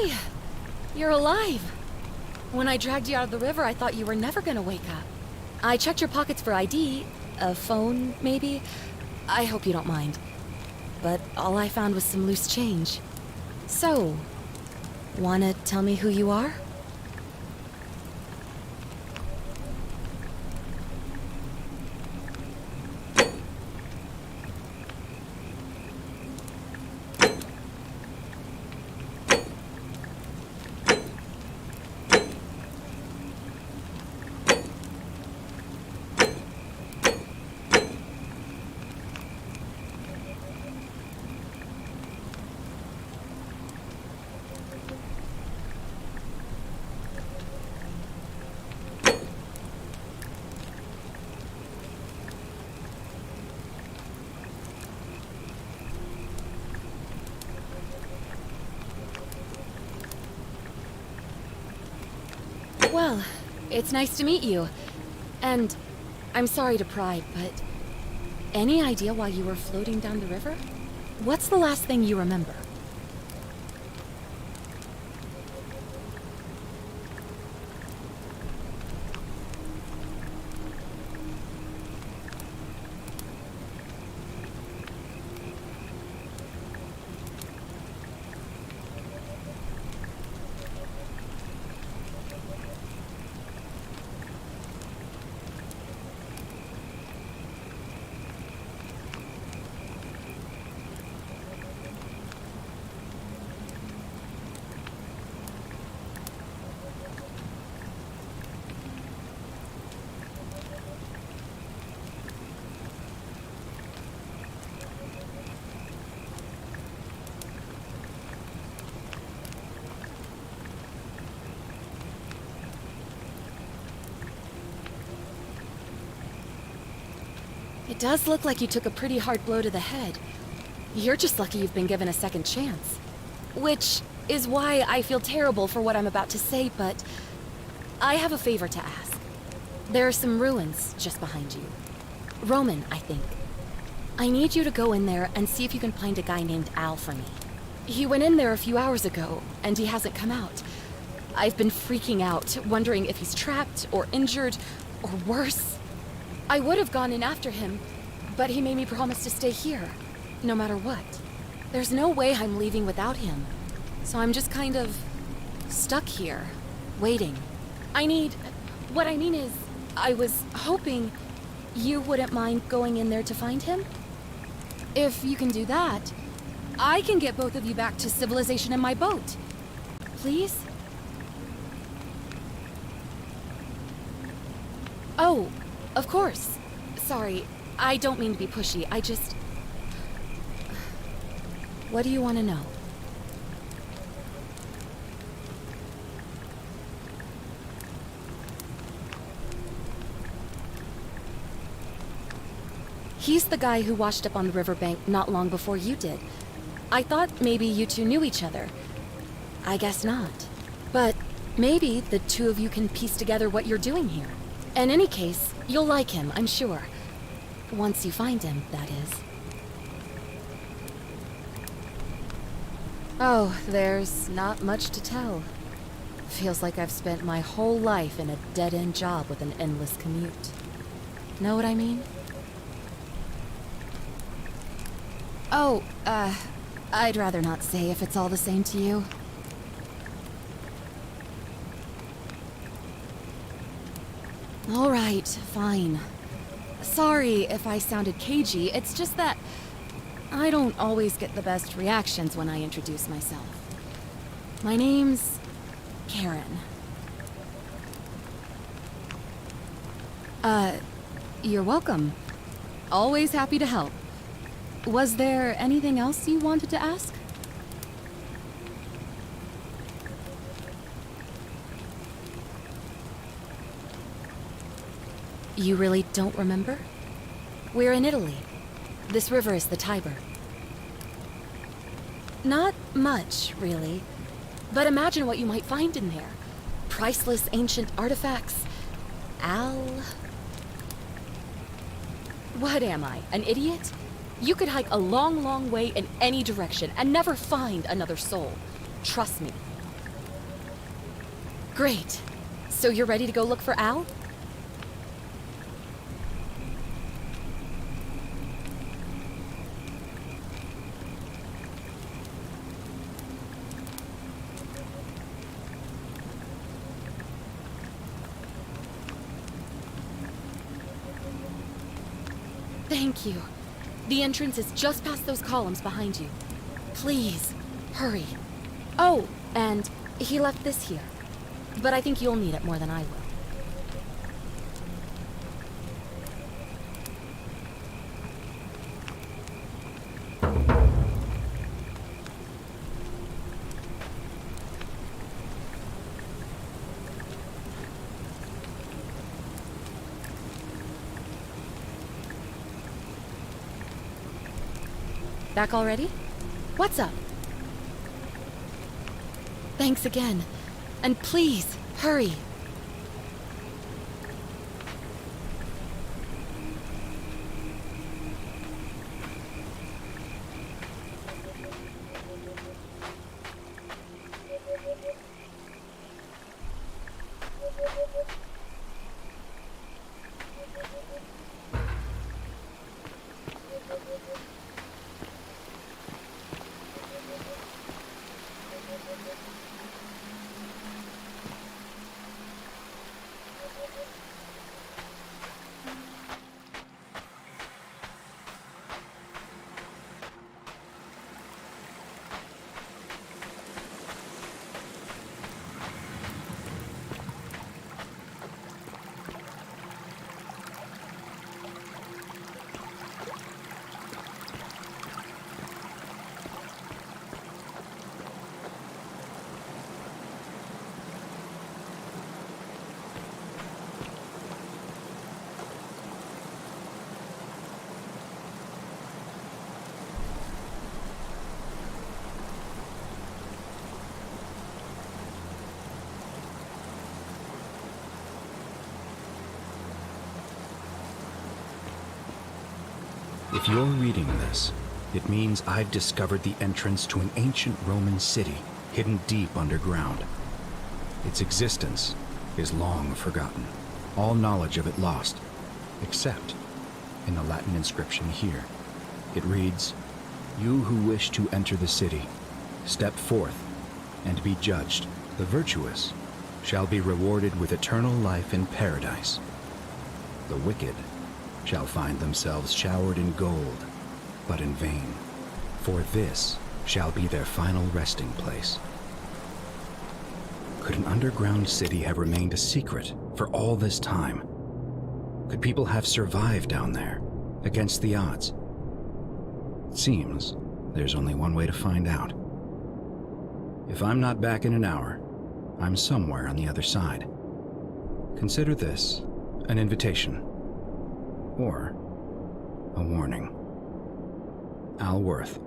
Hey, you're alive. When I dragged you out of the river, I thought you were never gonna wake up. I checked your pockets for ID, a phone, maybe. I hope you don't mind. But all I found was some loose change. So, wanna tell me who you are? Well, it's nice to meet you. And I'm sorry to pry, but any idea why you were floating down the river? What's the last thing you remember? It does look like you took a pretty hard blow to the head. You're just lucky you've been given a second chance. Which is why I feel terrible for what I'm about to say, but I have a favor to ask. There are some ruins just behind you. Roman, I think. I need you to go in there and see if you can find a guy named Al for me. He went in there a few hours ago, and he hasn't come out. I've been freaking out, wondering if he's trapped or injured, or worse. I would have gone in after him, but he made me promise to stay here, no matter what. There's no way I'm leaving without him, so I'm just kind of stuck here, waiting. What I mean is, I was hoping you wouldn't mind going in there to find him? If you can do that, I can get both of you back to civilization in my boat. Please? Oh, of course. Sorry, I don't mean to be pushy. What do you want to know? He's the guy who washed up on the riverbank not long before you did. I thought maybe you two knew each other. I guess not. But maybe the two of you can piece together what you're doing here. In any case, you'll like him, I'm sure. Once you find him, that is. Oh, there's not much to tell. Feels like I've spent my whole life in a dead-end job with an endless commute. Know what I mean? Oh, I'd rather not say if it's all the same to you. All right, fine. Sorry if I sounded cagey, it's just that I don't always get the best reactions when I introduce myself. My name's Karen. You're welcome. Always happy to help. Was there anything else you wanted to ask? You really don't remember? We're in Italy. This river is the Tiber. Not much, really. But imagine what you might find in there. Priceless ancient artifacts. What am I, an idiot? You could hike a long, long way in any direction and never find another soul. Trust me. Great. So you're ready to go look for Al? Thank you. The entrance is just past those columns behind you. Please, hurry. Oh, and he left this here. But I think you'll need it more than I will. Back already? What's up? Thanks again. And please, hurry. If you're reading this, it means I've discovered the entrance to an ancient Roman city hidden deep underground. Its existence is long forgotten, all knowledge of it lost, except in the Latin inscription here. It reads, "You who wish to enter the city, step forth and be judged. The virtuous shall be rewarded with eternal life in paradise. The wicked shall find themselves showered in gold, but in vain, for this shall be their final resting place." Could an underground city have remained a secret for all this time? Could people have survived down there, against the odds? It seems there's only one way to find out. If I'm not back in an hour, I'm somewhere on the other side. Consider this an invitation. Or a warning. Al Worth.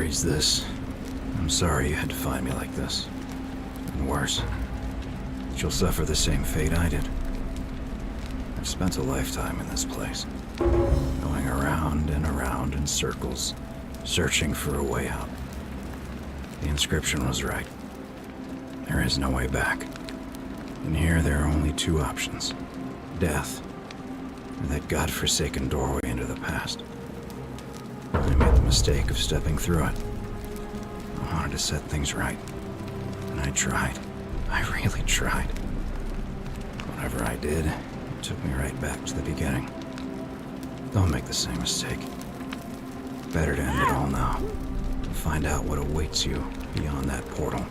reads this, I'm sorry you had to find me like this. And worse, you'll suffer the same fate I did. I've spent a lifetime in this place, going around and around in circles, searching for a way out. The inscription was right. There is no way back. And here there are only two options. Death, or that godforsaken doorway into the past. I made the mistake of stepping through it. I wanted to set things right. And I tried. I really tried. Whatever I did, it took me right back to the beginning. Don't make the same mistake. Better to end it all now. And find out what awaits you beyond that portal.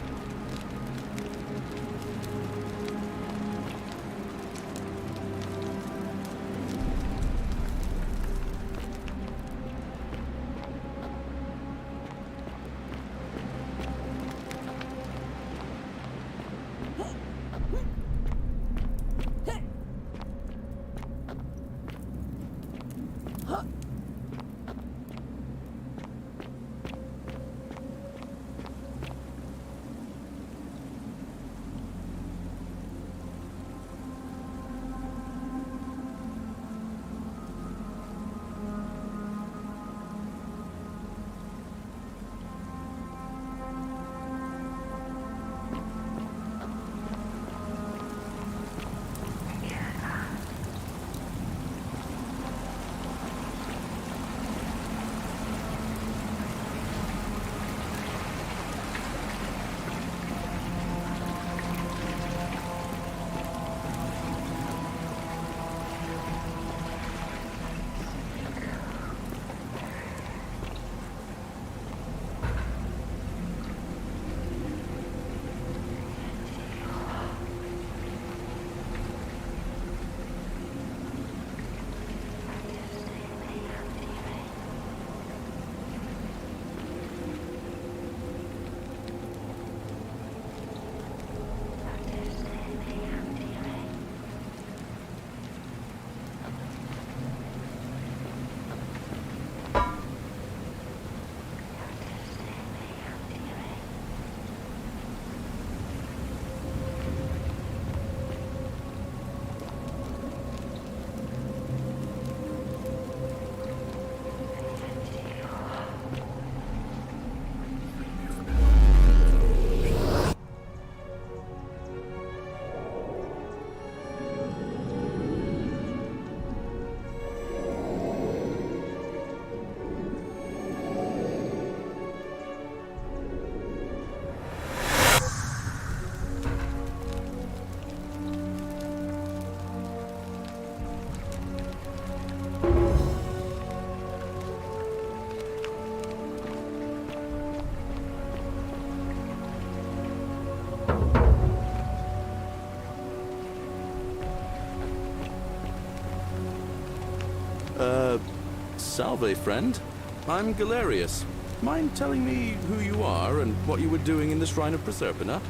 Salve, friend. I'm Galerius. Mind telling me who you are and what you were doing in the Shrine of Proserpina?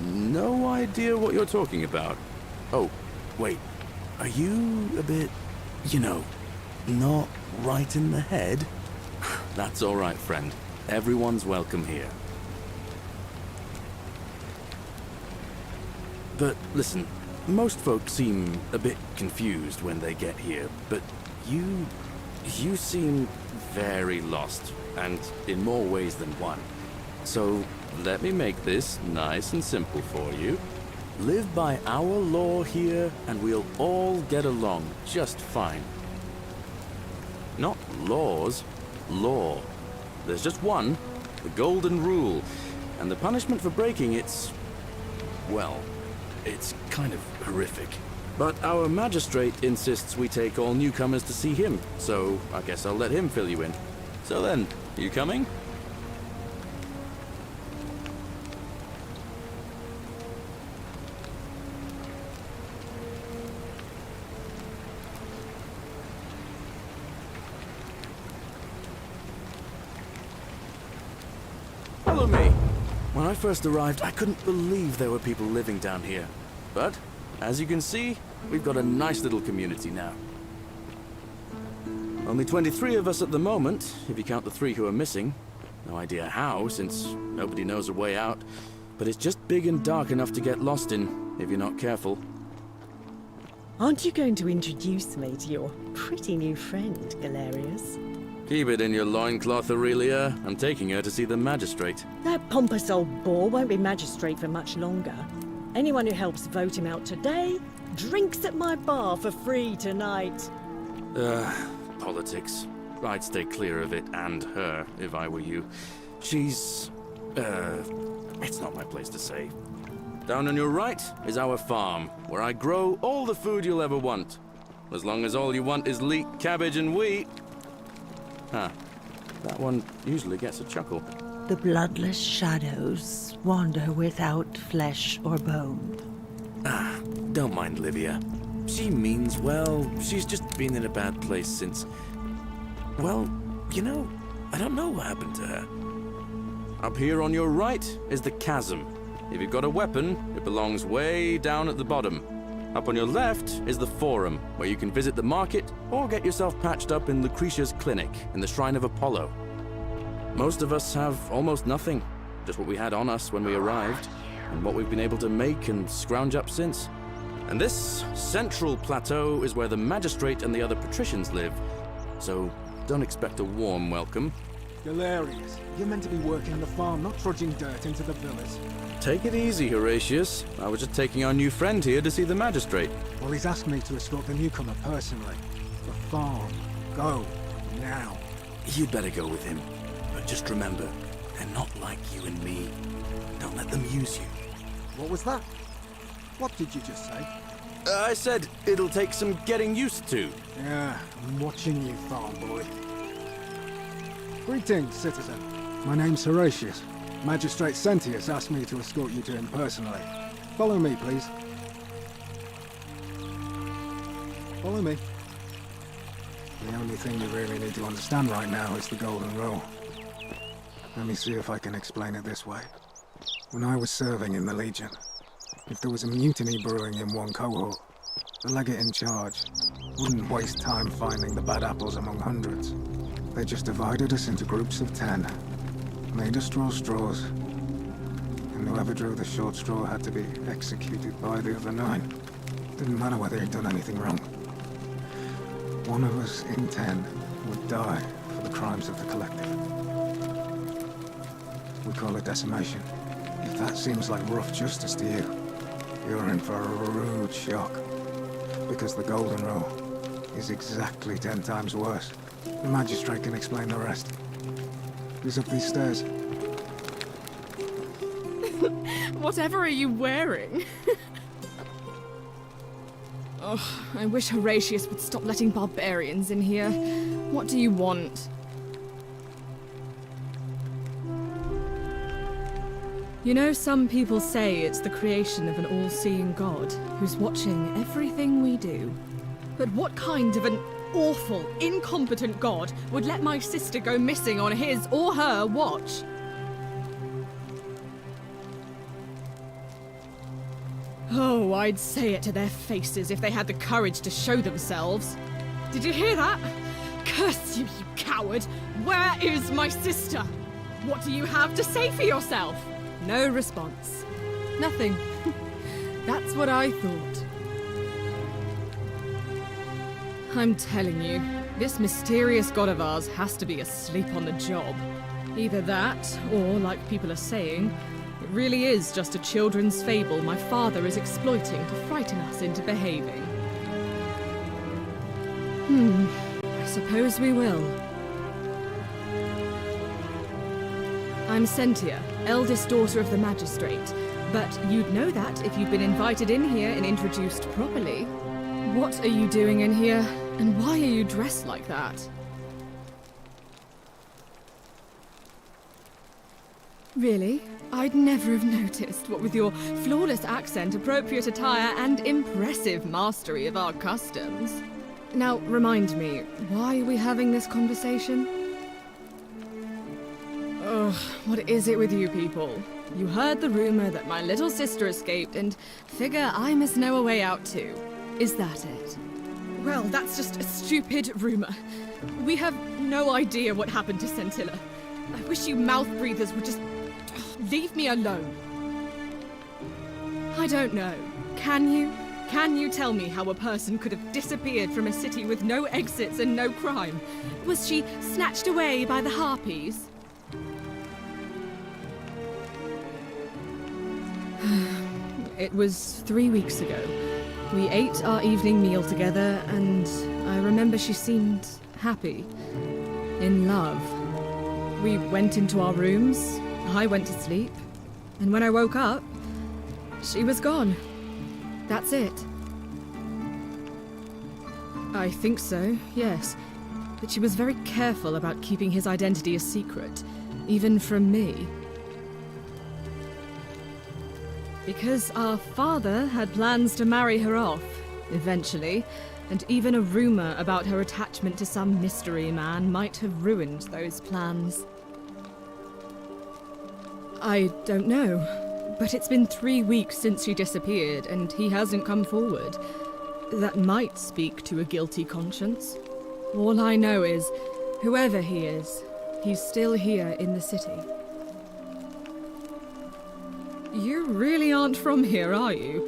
No idea what you're talking about. Oh, wait. Are you a bit, not right in the head? That's all right, friend. Everyone's welcome here. But listen, most folks seem a bit confused when they get here, but you seem very lost, and in more ways than one. So let me make this nice and simple for you. Live by our law here, and we'll all get along just fine. Not laws, law. There's just one, the golden rule, and the punishment for breaking it's kind of horrific. But our magistrate insists we take all newcomers to see him, so I guess I'll let him fill you in. So then, you coming? Follow me. I first arrived, I couldn't believe there were people living down here. But, as you can see, we've got a nice little community now. Only 23 of us at the moment, if you count the 3 who are missing. No idea how, since nobody knows a way out. But it's just big and dark enough to get lost in, if you're not careful. Aren't you going to introduce me to your pretty new friend, Galerius? Keep it in your loincloth, Aurelia. I'm taking her to see the magistrate. That pompous old bore won't be magistrate for much longer. Anyone who helps vote him out today drinks at my bar for free tonight. Politics. I'd stay clear of it, and her, if I were you. She's... it's not my place to say. Down on your right is our farm, where I grow all the food you'll ever want. As long as all you want is leek, cabbage, and wheat. Huh. That one usually gets a chuckle. The bloodless shadows wander without flesh or bone. Ah, don't mind Livia. She means well. She's just been in a bad place since... Well, you know, I don't know what happened to her. Up here on your right is the chasm. If you've got a weapon, it belongs way down at the bottom. Up on your left is the forum, where you can visit the market or get yourself patched up in Lucretia's clinic in the Shrine of Apollo. Most of us have almost nothing, just what we had on us when we arrived, and what we've been able to make and scrounge up since. And this central plateau is where the magistrate and the other patricians live, so don't expect a warm welcome. Galerius, you're meant to be working the farm, not trudging dirt into the villas. Take it easy, Horatius. I was just taking our new friend here to see the magistrate. Well, he's asked me to escort the newcomer personally. The farm. Go. Now. You'd better go with him. But just remember, they're not like you and me. Don't let them use you. What was that? What did you just say? I said it'll take some getting used to. Yeah, I'm watching you, farm boy. Greetings, citizen. My name's Horatius. Magistrate Sentius asked me to escort you to him personally. Follow me, please. Follow me. The only thing you really need to understand right now is the golden rule. Let me see if I can explain it this way. When I was serving in the Legion, if there was a mutiny brewing in one cohort, the legate in charge wouldn't waste time finding the bad apples among hundreds. They just divided us into groups of 10. Made us draw straws, and whoever drew the short straw had to be executed by the other 9. Didn't matter whether he'd done anything wrong. One of us in 10 would die for the crimes of the collective. We call it decimation. If that seems like rough justice to you, you're in for a rude shock. Because the golden rule is exactly 10 times worse. The magistrate can explain the rest. He's up these stairs. Whatever are you wearing? Oh, I wish Horatius would stop letting barbarians in here. What do you want? You know, some people say it's the creation of an all-seeing god who's watching everything we do. But what kind of an awful, incompetent god would let my sister go missing on his or her watch? Oh, I'd say it to their faces if they had the courage to show themselves. Did you hear that? Curse you, you coward! Where is my sister? What do you have to say for yourself? No response. Nothing. That's what I thought. I'm telling you, this mysterious god of ours has to be asleep on the job. Either that, or, like people are saying, it really is just a children's fable my father is exploiting to frighten us into behaving. I suppose we will. I'm Sentia, eldest daughter of the magistrate, but you'd know that if you'd been invited in here and introduced properly. What are you doing in here, and why are you dressed like that? Really? I'd never have noticed, what with your flawless accent, appropriate attire, and impressive mastery of our customs. Now, remind me, why are we having this conversation? Oh, Ugh, what is it with you people? You heard the rumor that my little sister escaped and figure I must know a way out too. Is that it? Well, that's just a stupid rumor. We have no idea what happened to Scintilla. I wish you mouth breathers would just leave me alone. I don't know. Can you? Can you tell me how a person could have disappeared from a city with no exits and no crime? Was she snatched away by the harpies? It was 3 weeks ago. We ate our evening meal together, and I remember she seemed happy. In love. We went into our rooms, I went to sleep, and when I woke up, she was gone. That's it. I think so, yes. But she was very careful about keeping his identity a secret, even from me. Because our father had plans to marry her off, eventually, and even a rumor about her attachment to some mystery man might have ruined those plans. I don't know, but it's been 3 weeks since she disappeared, and he hasn't come forward. That might speak to a guilty conscience. All I know is, whoever he is, he's still here in the city. You really aren't from here, are you?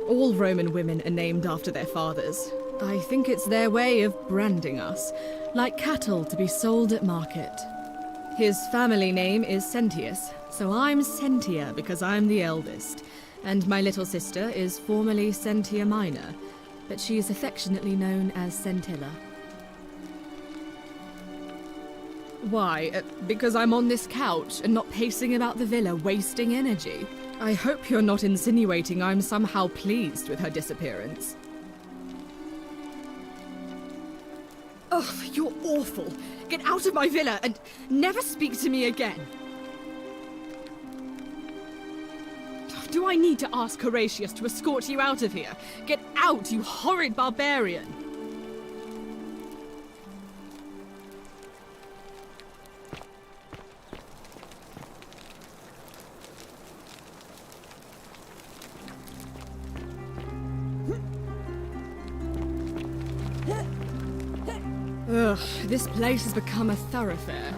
All Roman women are named after their fathers. I think it's their way of branding us, like cattle to be sold at market. His family name is Sentius, so I'm Sentia because I'm the eldest, and my little sister is formerly Sentia Minor, but she is affectionately known as Scintilla. Why? Because I'm on this couch and not pacing about the villa, wasting energy? I hope you're not insinuating I'm somehow pleased with her disappearance. Ugh, you're awful. Get out of my villa and never speak to me again. Do I need to ask Horatius to escort you out of here? Get out, you horrid barbarian! Ugh, this place has become a thoroughfare.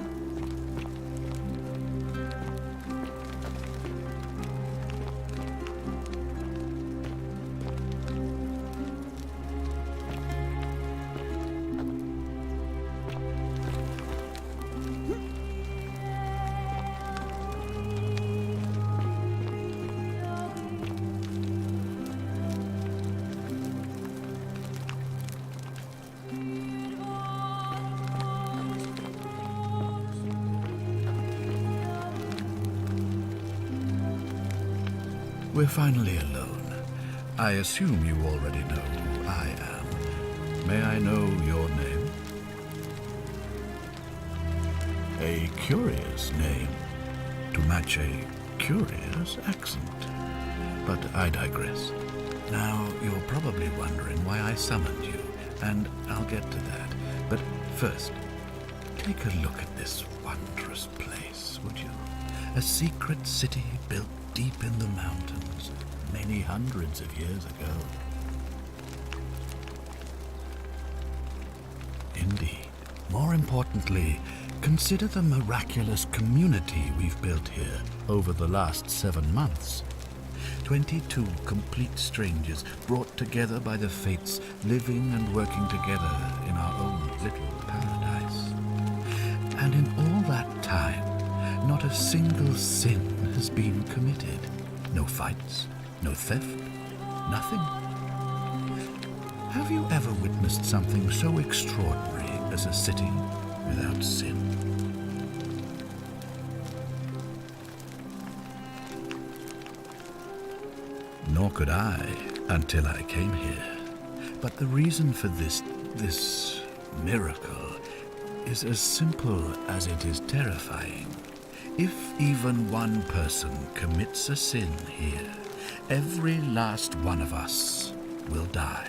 We're finally alone. I assume you already know who I am. May I know your name? A curious name to match a curious accent. But I digress. Now, you're probably wondering why I summoned you, and I'll get to that. But first, take a look at this wondrous place, would you? A secret city built deep in the mountains, many hundreds of years ago. Indeed. More importantly, consider the miraculous community we've built here over the last 7 months. 22 complete strangers brought together by the fates, living and working together in our own little paradise. And in all that time, not a single sin has been committed. No fights, no theft, nothing. Have you ever witnessed something so extraordinary as a city without sin? Nor could I until I came here. But the reason for this miracle is as simple as it is terrifying. If even one person commits a sin here, every last one of us will die.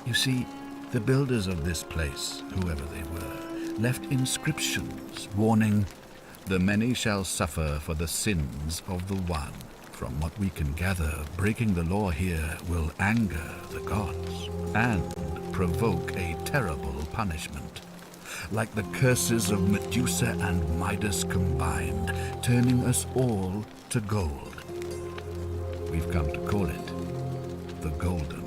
You see, the builders of this place, whoever they were, left inscriptions warning, The many shall suffer for the sins of the one. From what we can gather, breaking the law here will anger the gods and provoke a terrible punishment. Like the curses of Medusa and Midas combined, turning us all to gold. We've come to call it the Golden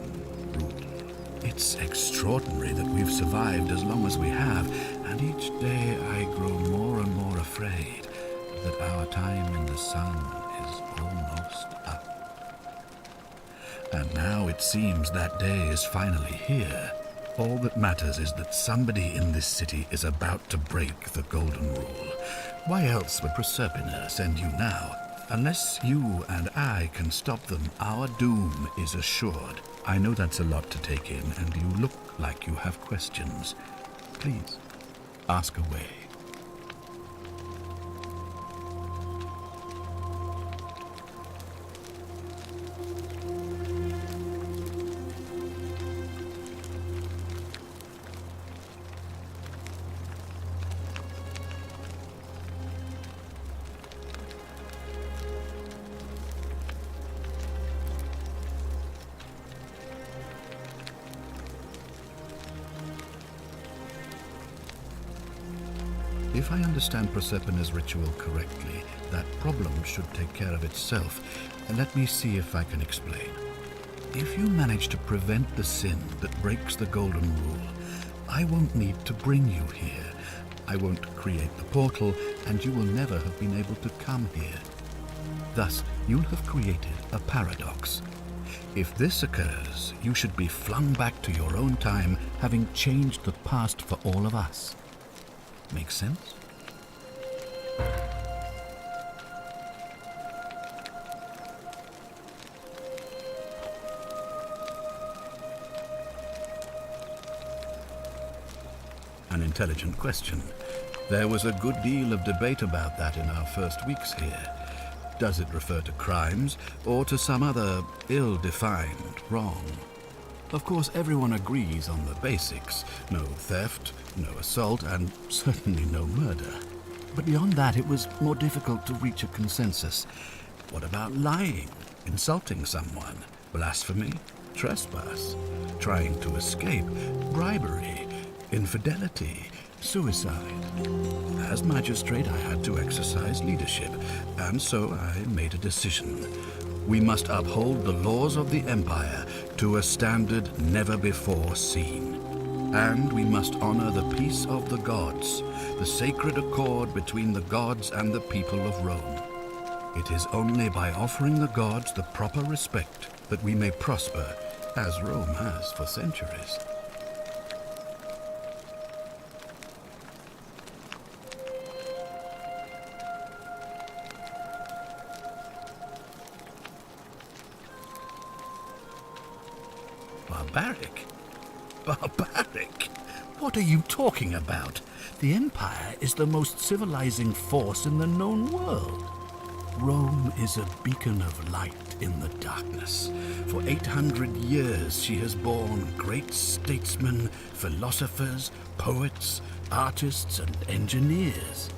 Rule. It's extraordinary that we've survived as long as we have, and each day I grow more and more afraid that our time in the sun is almost up. And now it seems that day is finally here. All that matters is that somebody in this city is about to break the Golden Rule. Why else would Proserpina send you now? Unless you and I can stop them, our doom is assured. I know that's a lot to take in, and you look like you have questions. Please, ask away. If I understand Proserpina's ritual correctly, that problem should take care of itself. Let me see if I can explain. If you manage to prevent the sin that breaks the Golden Rule, I won't need to bring you here. I won't create the portal, and you will never have been able to come here. Thus, you'll have created a paradox. If this occurs, you should be flung back to your own time, having changed the past for all of us. Make sense? An intelligent question. There was a good deal of debate about that in our first weeks here. Does it refer to crimes or to some other ill-defined wrong? Of course, everyone agrees on the basics. No theft, no assault, and certainly no murder. But beyond that, it was more difficult to reach a consensus. What about lying, insulting someone, blasphemy, trespass, trying to escape, bribery, infidelity, suicide? As magistrate, I had to exercise leadership, and so I made a decision. We must uphold the laws of the Empire to a standard never before seen. And we must honor the peace of the gods, the sacred accord between the gods and the people of Rome. It is only by offering the gods the proper respect that we may prosper, as Rome has for centuries. Barbaric? Barbaric? What are you talking about? The Empire is the most civilizing force in the known world. Rome is a beacon of light in the darkness. For 800 years she has borne great statesmen, philosophers, poets, artists, and engineers.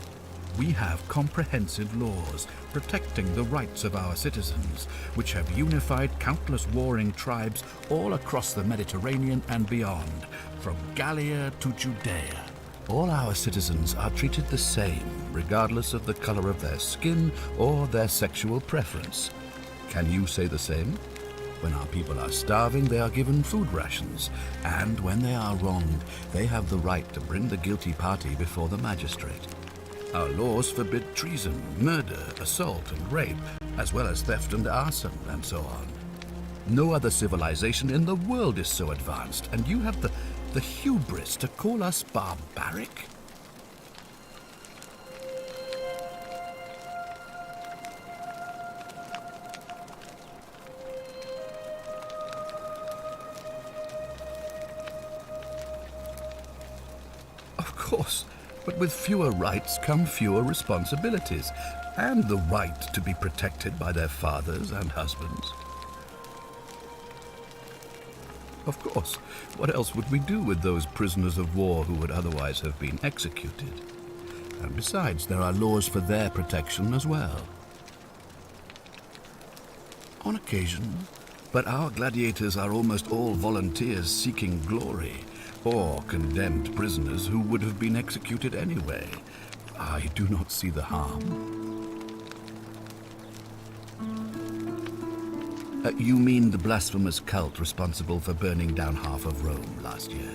We have comprehensive laws protecting the rights of our citizens, which have unified countless warring tribes all across the Mediterranean and beyond, from Gallia to Judea. All our citizens are treated the same, regardless of the color of their skin or their sexual preference. Can you say the same? When our people are starving, they are given food rations, and when they are wronged, they have the right to bring the guilty party before the magistrate. Our laws forbid treason, murder, assault, and rape, as well as theft and arson, and so on. No other civilization in the world is so advanced, and you have the hubris to call us barbaric? Of course. But with fewer rights come fewer responsibilities, and the right to be protected by their fathers and husbands. Of course, what else would we do with those prisoners of war who would otherwise have been executed? And besides, there are laws for their protection as well. On occasion, but our gladiators are almost all volunteers seeking glory, or condemned prisoners who would have been executed anyway. I do not see the harm. You mean the blasphemous cult responsible for burning down half of Rome last year?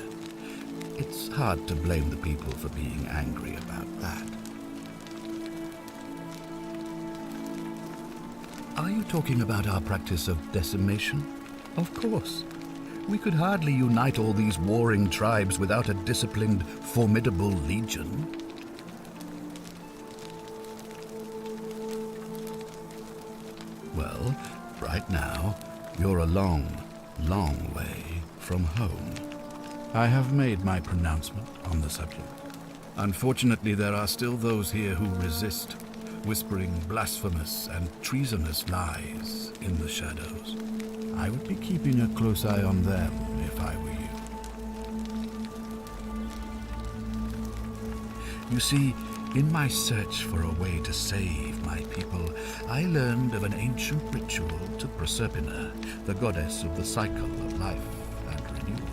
It's hard to blame the people for being angry about that. Are you talking about our practice of decimation? Of course. We could hardly unite all these warring tribes without a disciplined, formidable legion. Well, right now, you're a long, long way from home. I have made my pronouncement on the subject. Unfortunately, there are still those here who resist, whispering blasphemous and treasonous lies in the shadows. I would be keeping a close eye on them if I were you. You see, in my search for a way to save my people, I learned of an ancient ritual to Proserpina, the goddess of the cycle of life and renewal.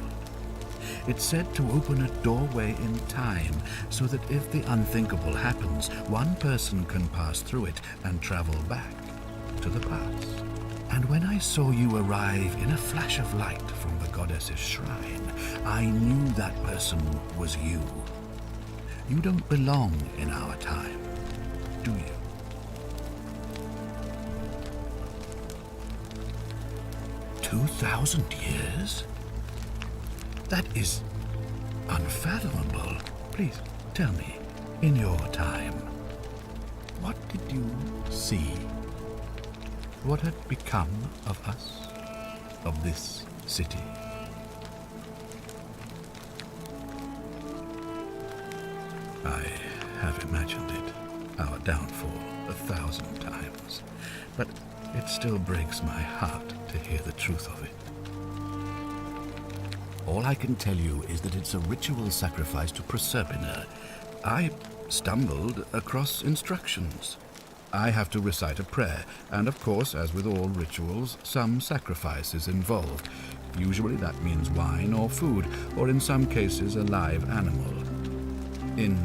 It's said to open a doorway in time, so that if the unthinkable happens, one person can pass through it and travel back to the past. And when I saw you arrive in a flash of light from the goddess's shrine, I knew that person was you. You don't belong in our time, do you? "2,000 years? That is unfathomable. Please, tell me, in your time, what did you see? What had become of us, of this city?" I have imagined it, our downfall, 1,000 times, but it still breaks my heart to hear the truth of it. All I can tell you is that it's a ritual sacrifice to Proserpina. I stumbled across instructions. I have to recite a prayer, and of course, as with all rituals, some sacrifice is involved. Usually that means wine or food, or in some cases a live animal. In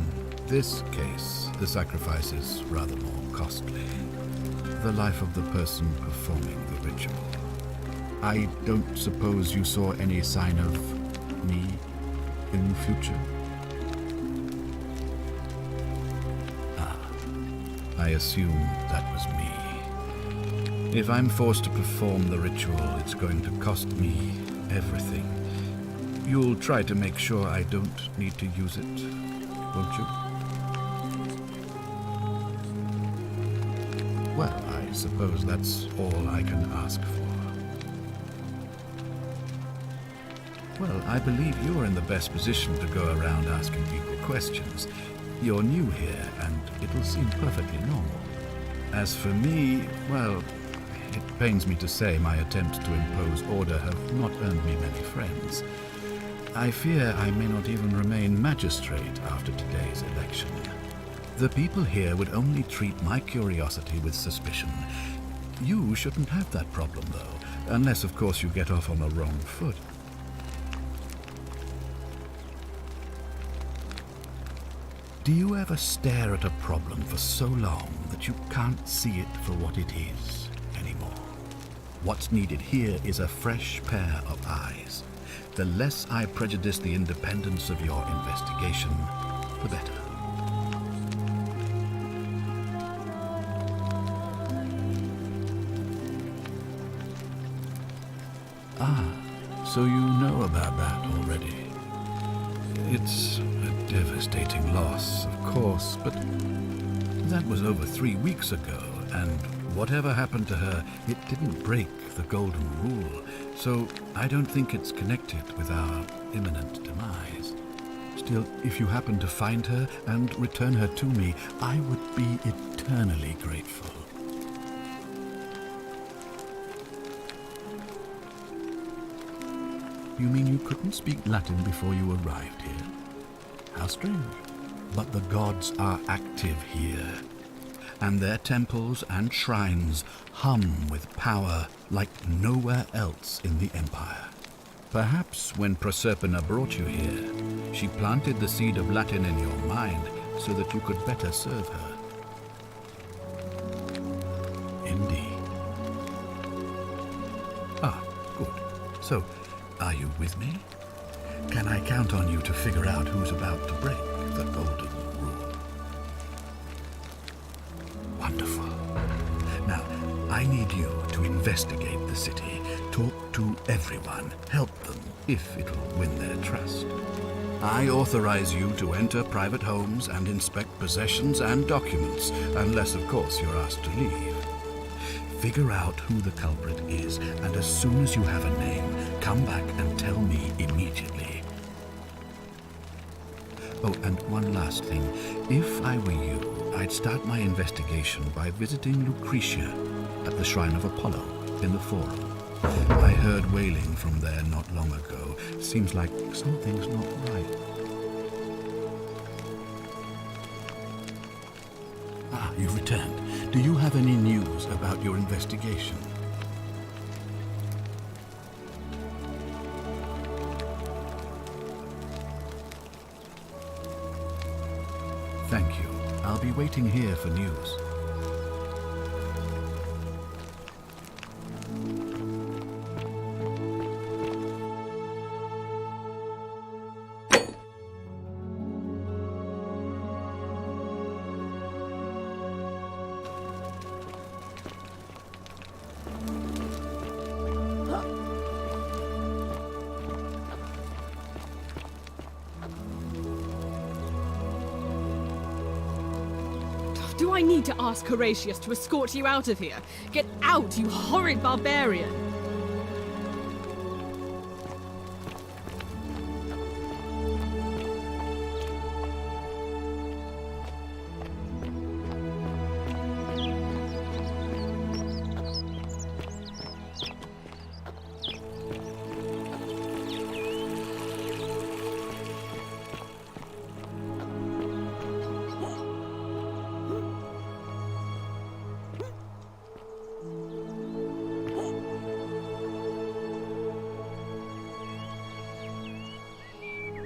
this case, the sacrifice is rather more costly. The life of the person performing the ritual. I don't suppose you saw any sign of me in future? I assume that was me. If I'm forced to perform the ritual, it's going to cost me everything. You'll try to make sure I don't need to use it, won't you? Well, I suppose that's all I can ask for. Well, I believe you're in the best position to go around asking people questions. You're new here, and it'll seem perfectly normal. As for me, well, it pains me to say my attempts to impose order have not earned me many friends. I fear I may not even remain magistrate after today's election. The people here would only treat my curiosity with suspicion. You shouldn't have that problem, though, unless, of course, you get off on the wrong foot. Do you ever stare at a problem for so long that you can't see it for what it is anymore? What's needed here is a fresh pair of eyes. The less I prejudice the independence of your investigation, the better. So you know about that already. It's a devastating loss, of course, but that was over 3 weeks ago, and whatever happened to her, it didn't break the golden rule, so I don't think it's connected with our imminent demise. Still, if you happen to find her and return her to me, I would be eternally grateful. You mean you couldn't speak Latin before you arrived here? How strange. but the gods are active here, and their temples and shrines hum with power like nowhere else in the Empire. Perhaps when Proserpina brought you here, she planted the seed of Latin in your mind so that you could better serve her. Indeed. Ah, good. So, are you with me? Can I count on you to figure out who's about to break the golden rule? Wonderful. Now, I need you to investigate the city, talk to everyone, help them if it'll win their trust. I authorize you to enter private homes and inspect possessions and documents, unless, of course, you're asked to leave. Figure out who the culprit is, and as soon as you have a name, come back and tell me immediately. Oh, and one last thing. If I were you, I'd start my investigation by visiting Lucretia at the Shrine of Apollo in the Forum. I heard wailing from there not long ago. Seems like something's not right. Ah, you've returned. Do you have any news about your investigation? Thank you. I'll be waiting here for news. Do I need to ask Horatius to escort you out of here? Get out, you horrid barbarian!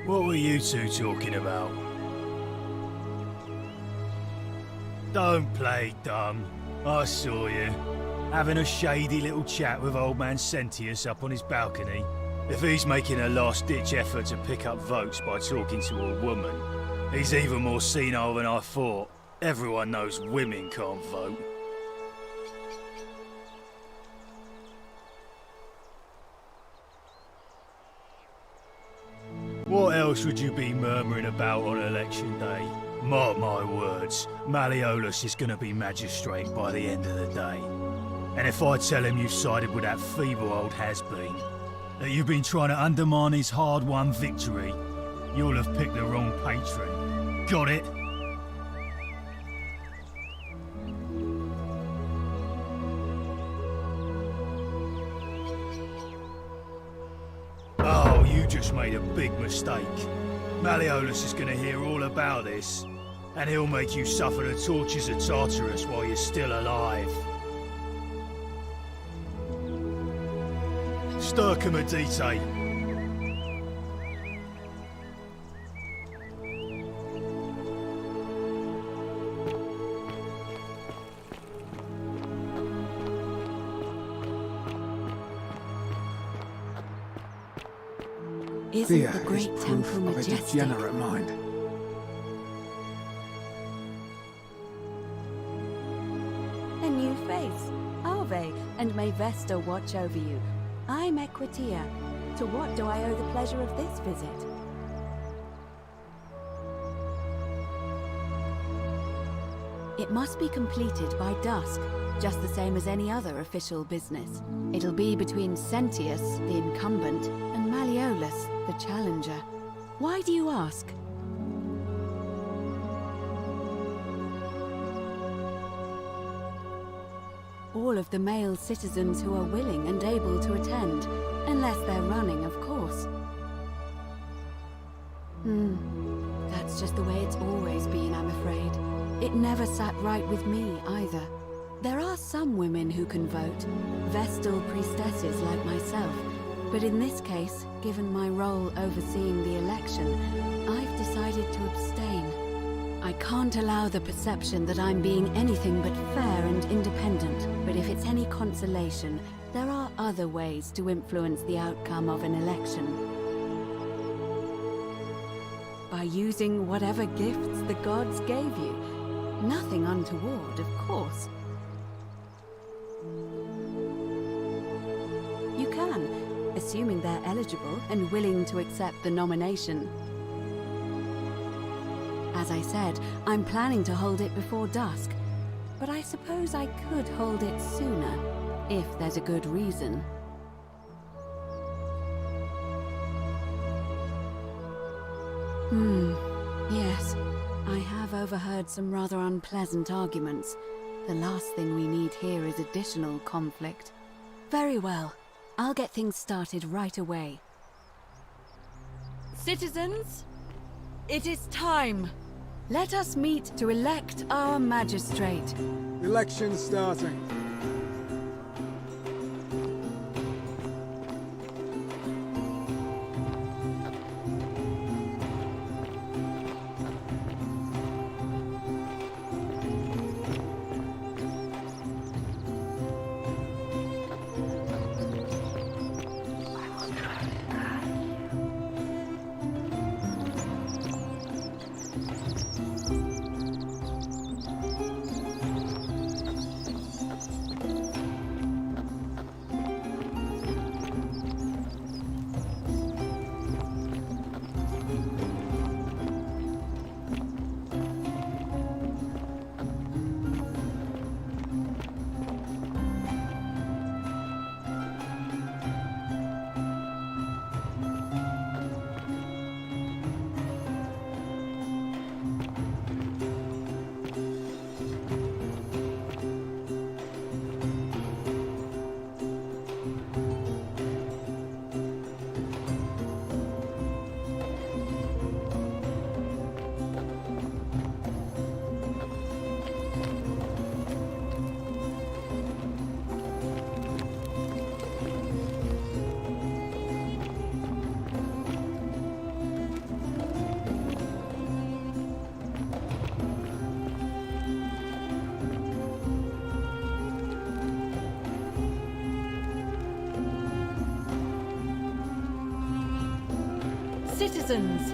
What were you two talking about? Don't play dumb. I saw you. Having a shady little chat with old man Sentius up on his balcony. If he's making a last-ditch effort to pick up votes by talking to a woman, he's even more senile than I thought. Everyone knows women can't vote. What else would you be murmuring about on election day? Mark my words, Malleolus is going to be magistrate by the end of the day. And if I tell him you've sided with that feeble old has-been, that you've been trying to undermine his hard-won victory, you'll have picked the wrong patron. Got it? Oh, you just made a big mistake. Malleolus is going to hear all about this, and he'll make you suffer the tortures of Tartarus while you're still alive. Stir Commodite. Isn't Fear the is great proof temple of a majestic? degenerate mind. A new face. Ave, and may Vesta watch over you. I'm Equitia. To what do I owe the pleasure of this visit? It must be completed by dusk, just the same as any other official business. It'll be between Sentius, the incumbent, and Malleolus, the challenger. Why do you ask? All of the male citizens who are willing and able to attend, unless they're running, of course. That's It's just the way it's always been, I'm afraid. It never sat right with me, either. There are some women who can vote, Vestal priestesses like myself, but in this case, given my role overseeing the election, I've decided to abstain. I can't allow the perception that I'm being anything but fair and independent, but if it's any consolation, there are other ways to influence the outcome of an election. By using whatever gifts the gods gave you. Nothing untoward, of course. You can, assuming they're eligible and willing to accept the nomination. As I said, I'm planning to hold it before dusk, but I suppose I could hold it sooner, if there's a good reason. Yes, I have overheard some rather unpleasant arguments. The last thing we need here is additional conflict. Very well. I'll get things started right away. Citizens, it is time. Let us meet to elect our magistrate. Election starting. Citizens,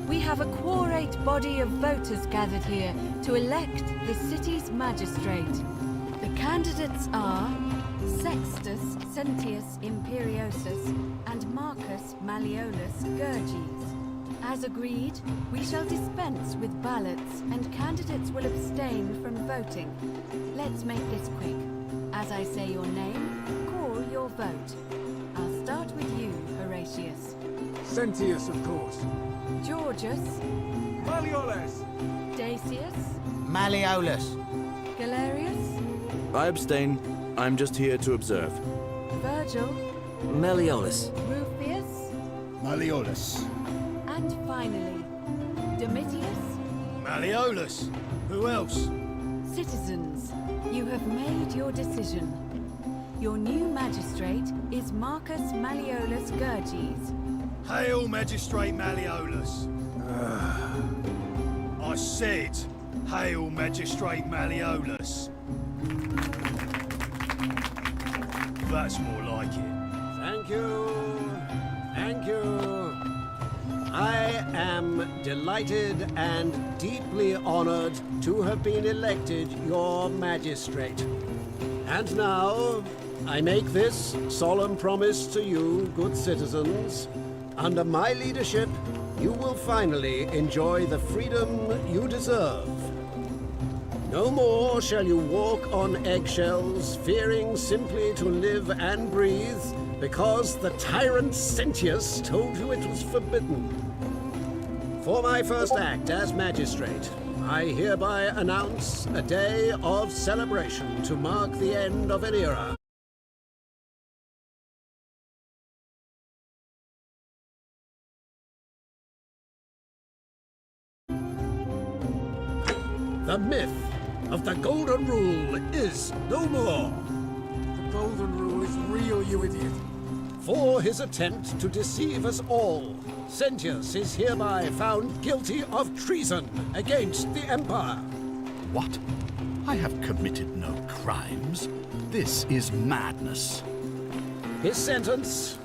we have a quorate body of voters gathered here to elect the city's magistrate. The candidates are Sextus Sentius Imperiosus and Marcus Malleolus Gurges. As agreed, we shall dispense with ballots and candidates will abstain from voting. Let's make this quick. As I say your name, call your vote. I'll start with you, Horatius. Sentius, of course. Georgius. Malleolus. Dacius. Malleolus. Galerius. I abstain. I'm just here to observe. Virgil. Malleolus. Rufius. Malleolus. And finally, Domitius. Malleolus. Who else? Citizens, you have made your decision. Your new magistrate is Marcus Malleolus Gurges. Hail, Magistrate Malleolus. I said, hail, Magistrate Malleolus. That's more like it. Thank you. Thank you. I am delighted and deeply honored to have been elected your magistrate. And now, I make this solemn promise to you, good citizens. Under my leadership, you will finally enjoy the freedom you deserve. No more shall you walk on eggshells, fearing simply to live and breathe, because the tyrant Sentius told you it was forbidden. For my first act as magistrate, I hereby announce a day of celebration to mark the end of an era. The myth of the Golden Rule is no more. The Golden Rule is real, you idiot. For his attempt to deceive us all, Sentius is hereby found guilty of treason against the Empire. What? I have committed no crimes. This is madness. His sentence: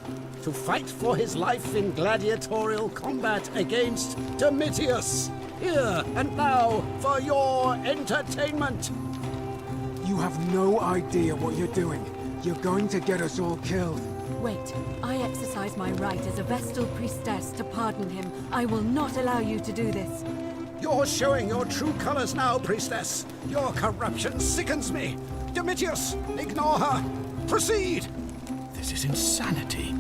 to fight for his life in gladiatorial combat against Domitius. Here and now for your entertainment. You have no idea what you're doing. You're going to get us all killed. Wait, I exercise my right as a Vestal priestess to pardon him. I will not allow you to do this. You're showing your true colors now, priestess. Your corruption sickens me. Domitius, ignore her. Proceed. This is insanity.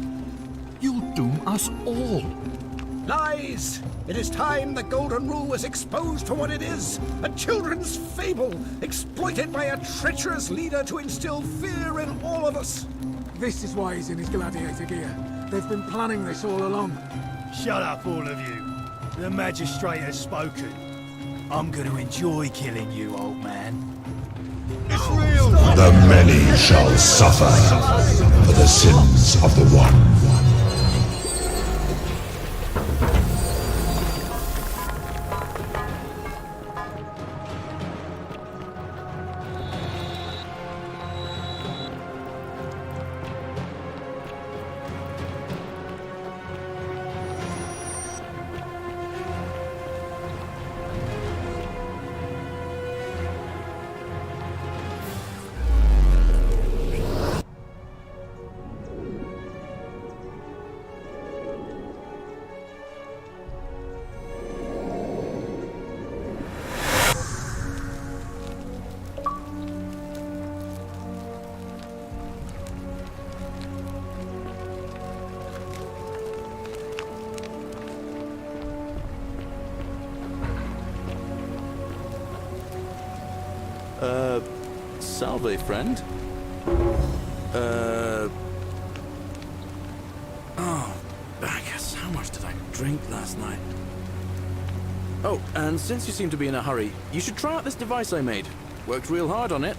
You'll doom us all. Lies! It is time the Golden Rule was exposed for what it is, a children's fable, exploited by a treacherous leader to instill fear in all of us. This is why he's in his gladiator gear. They've been planning this all along. Shut up, all of you. The magistrate has spoken. I'm going to enjoy killing you, old man. It's real! The many shall suffer for the sins of the one. Salve, friend. Oh, I guess how much did I drink last night? Oh, and since you seem to be in a hurry, you should try out this device I made. Worked real hard on it.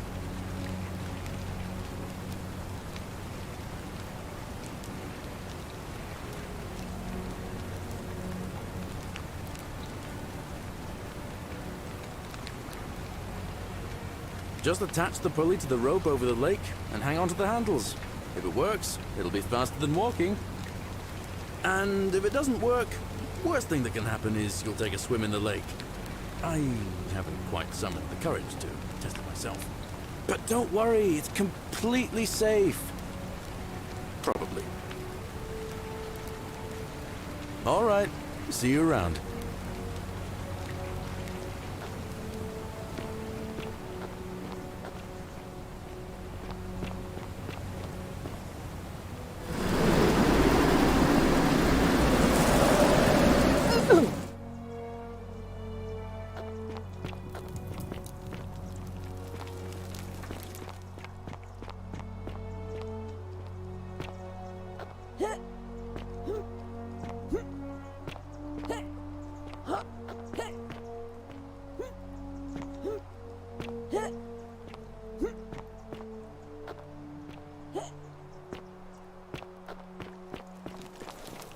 Just attach the pulley to the rope over the lake and hang on to the handles. If it works, it'll be faster than walking. And if it doesn't work, worst thing that can happen is you'll take a swim in the lake. I haven't quite summoned the courage to test it myself. But don't worry, it's completely safe. Probably. All right, see you around.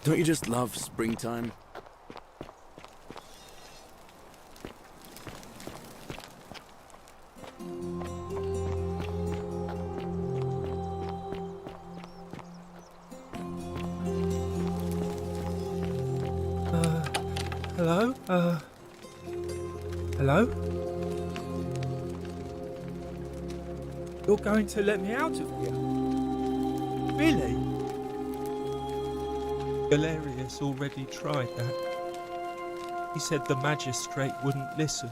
Don't you just love springtime? Hello? Hello? You're going to let me out of here? Really? Galerius already tried that. He said the magistrate wouldn't listen,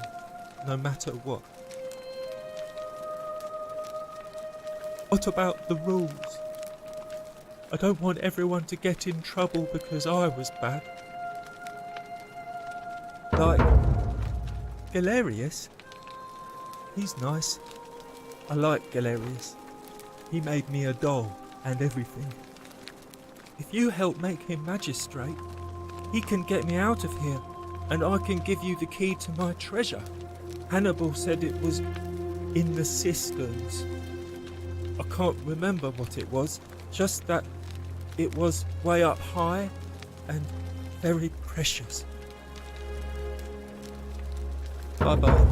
no matter what. What about the rules? I don't want everyone to get in trouble because I was bad. Like Galerius? He's nice. I like Galerius. He made me a doll and everything. If you help make him magistrate, he can get me out of here, and I can give you the key to my treasure. Hannibal said it was in the cisterns. I can't remember what it was, just that it was way up high and very precious. Bye-bye.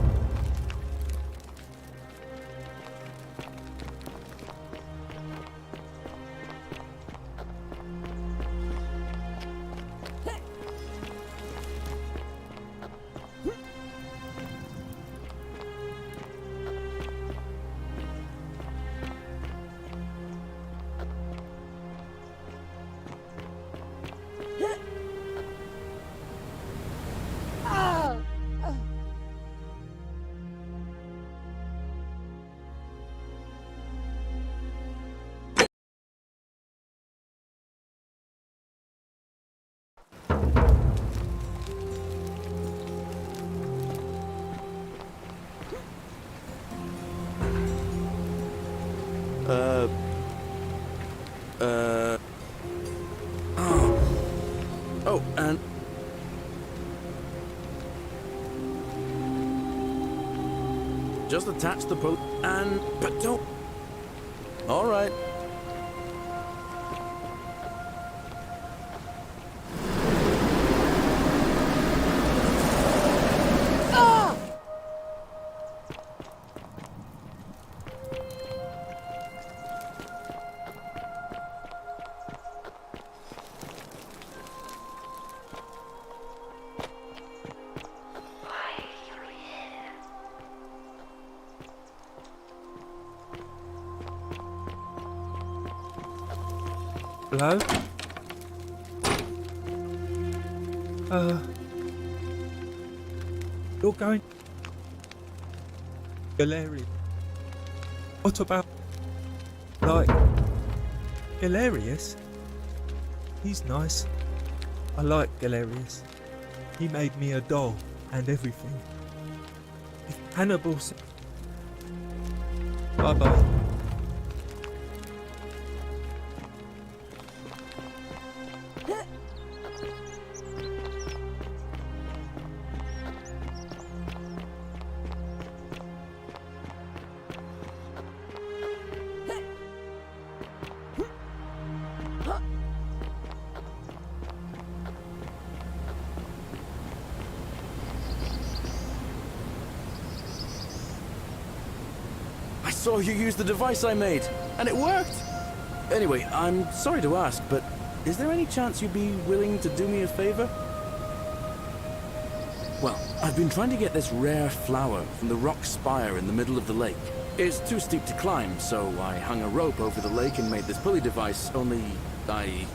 Oh, and... just attach the post and... but don't... Alright. Hello? You're going... Hilarious. What about... like... Hilarious? He's nice. I like Hilarious. He made me a doll and everything. If Hannibal said... Bye-bye. I saw you use the device I made, and it worked! Anyway, I'm sorry to ask, but is there any chance you'd be willing to do me a favor? Well, I've been trying to get this rare flower from the rock spire in the middle of the lake. It's too steep to climb, so I hung a rope over the lake and made this pulley device, only I,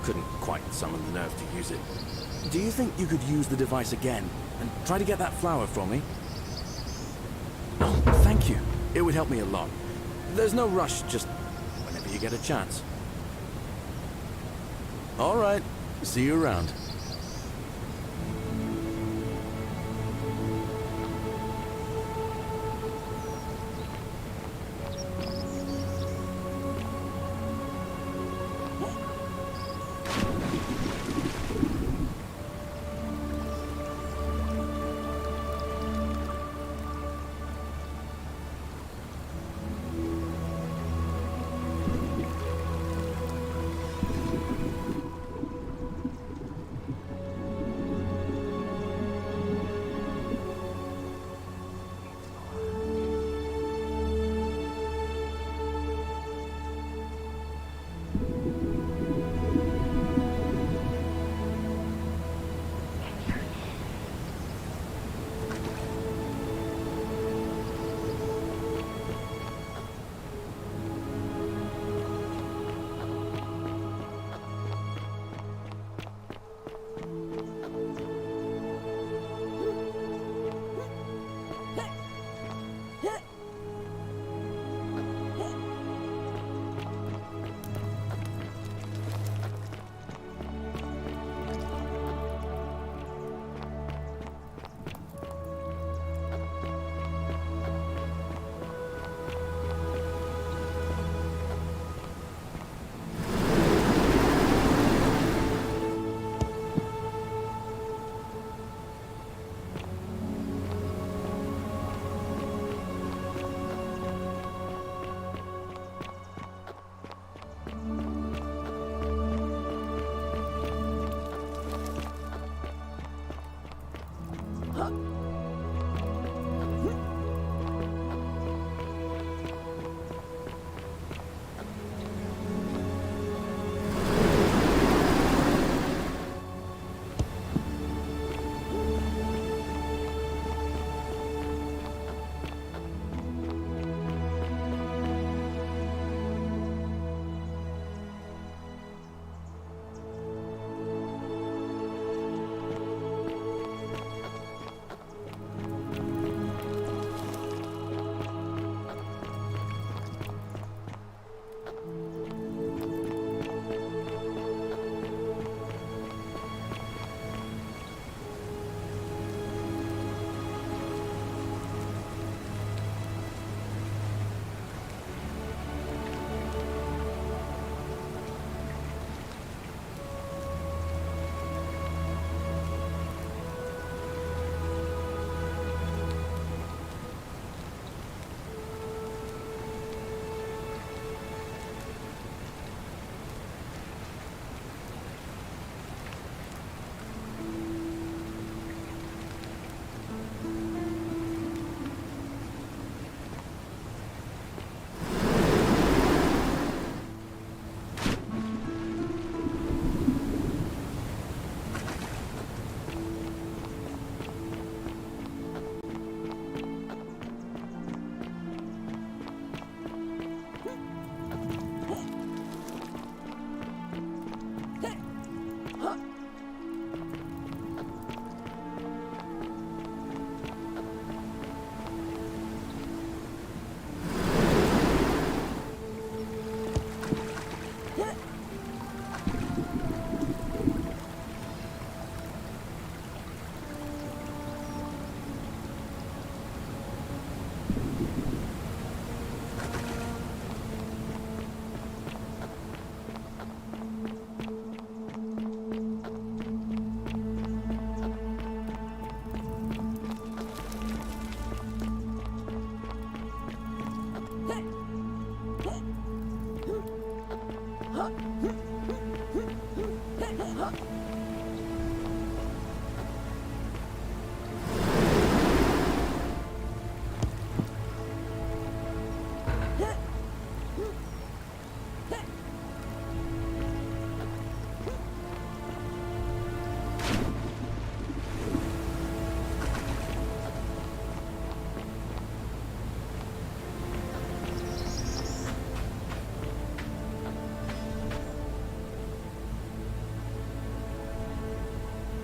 couldn't quite summon the nerve to use it. Do you think you could use the device again, and try to get that flower for me? Oh, thank you. It would help me a lot. There's no rush, just whenever you get a chance. All right. See you around.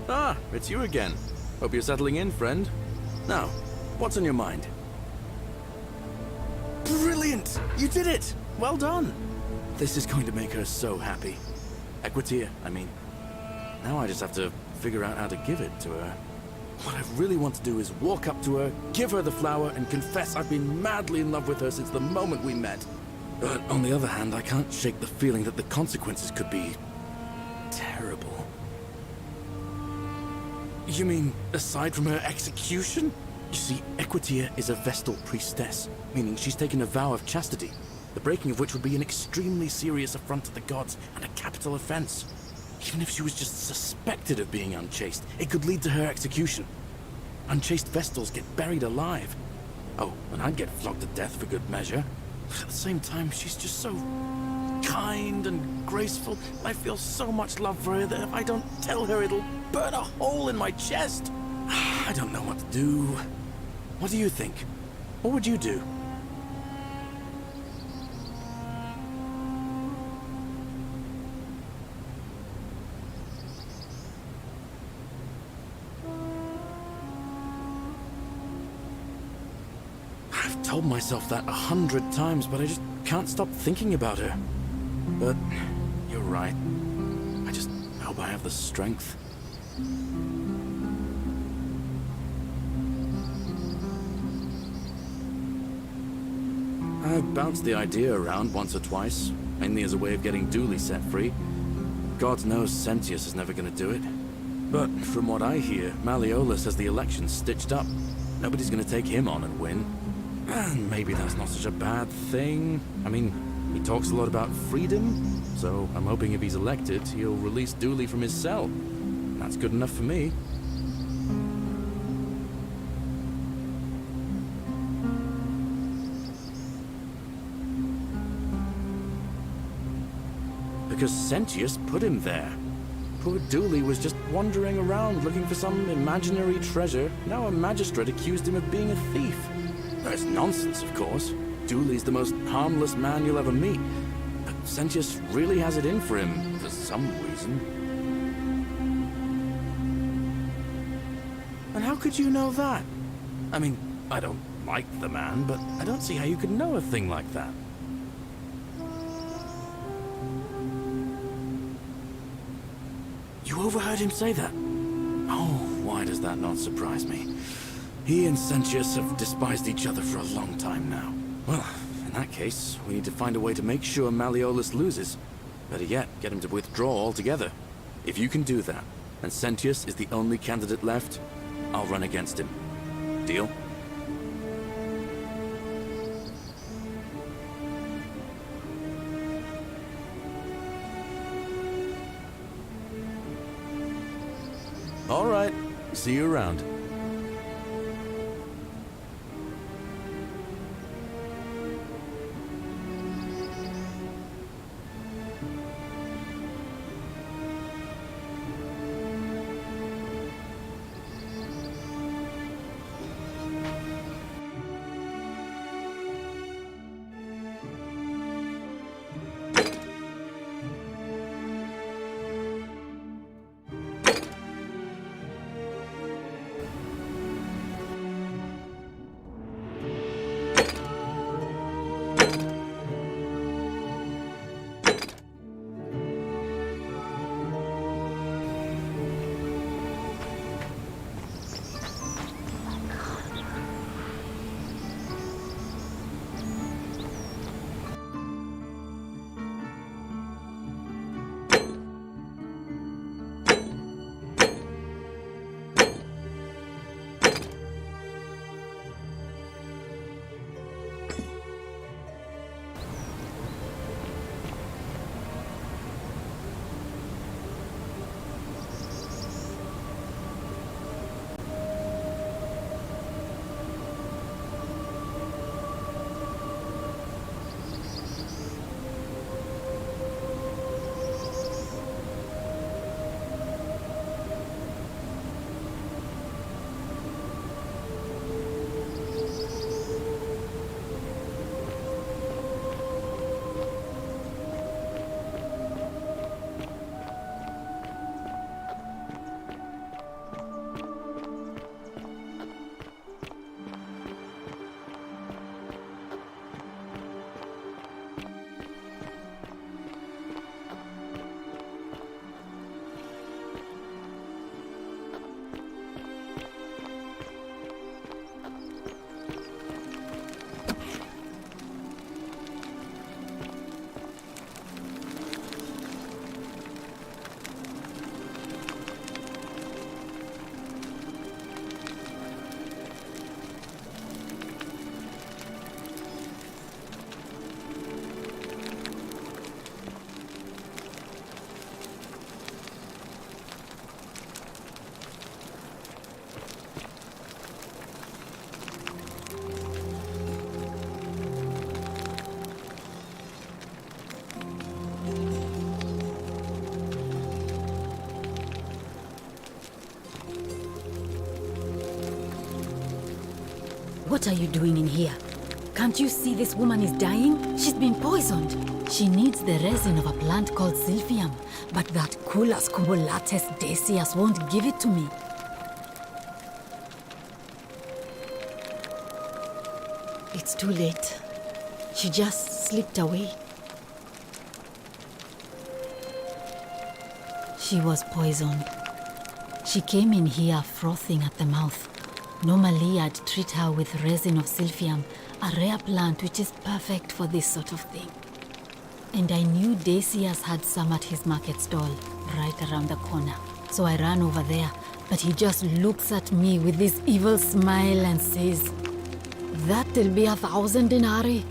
Ah, it's you again. Hope you're settling in, friend. Now, what's on your mind? Brilliant! You did it! Well done! This is going to make her so happy. Equitia, I mean. Now I just have to figure out how to give it to her. What I really want to do is walk up to her, give her the flower, and confess I've been madly in love with her since the moment we met. But on the other hand, I can't shake the feeling that the consequences could be terrible. You mean, aside from her execution? You see, Equitia is a Vestal priestess, meaning she's taken a vow of chastity, the breaking of which would be an extremely serious affront to the gods and a capital offense. Even if she was just suspected of being unchaste, it could lead to her execution. Unchaste Vestals get buried alive. Oh, and I'd get flogged to death for good measure. But at the same time, she's just so kind and graceful. I feel so much love for her that if I don't tell her, it'll burn a hole in my chest. I don't know what to do. What do you think? What would you do? I've told myself that 100 times, but I just can't stop thinking about her. But you're right. I just hope I have the strength. I've bounced the idea around once or twice, mainly as a way of getting Dooley set free. God knows Sentius is never going to do it. But from what I hear, Malleolus has the elections stitched up. Nobody's going to take him on and win. And maybe that's not such a bad thing. I mean, he talks a lot about freedom, so I'm hoping if he's elected, he'll release Dooley from his cell. That's good enough for me. because Sentius put him there. Poor Dooley was just wandering around looking for some imaginary treasure. Now a magistrate accused him of being a thief. That's nonsense, of course. Dooley's the most harmless man you'll ever meet. But Sentius really has it in for him, for some reason. And how could you know that? I mean, I don't like the man, but I don't see how you could know a thing like that. You overheard him say that? Oh, why does that not surprise me? He and Sentius have despised each other for a long time now. Well, in that case, we need to find a way to make sure Malleolus loses. Better yet, get him to withdraw altogether. If you can do that, and Sentius is the only candidate left, I'll run against him. Deal? All right. See you around. What are you doing in here? Can't you see this woman is dying? She's been poisoned. She needs the resin of a plant called silphium, but that Culus cumbulatus decius won't give it to me. It's too late. She just slipped away. She was poisoned. She came in here frothing at the mouth. Normally, I'd treat her with resin of silphium, a rare plant which is perfect for this sort of thing. And I knew Decius had some at his market stall, right around the corner. So I ran over there, but he just looks at me with this evil smile and says, "That'll be 1,000 denarii."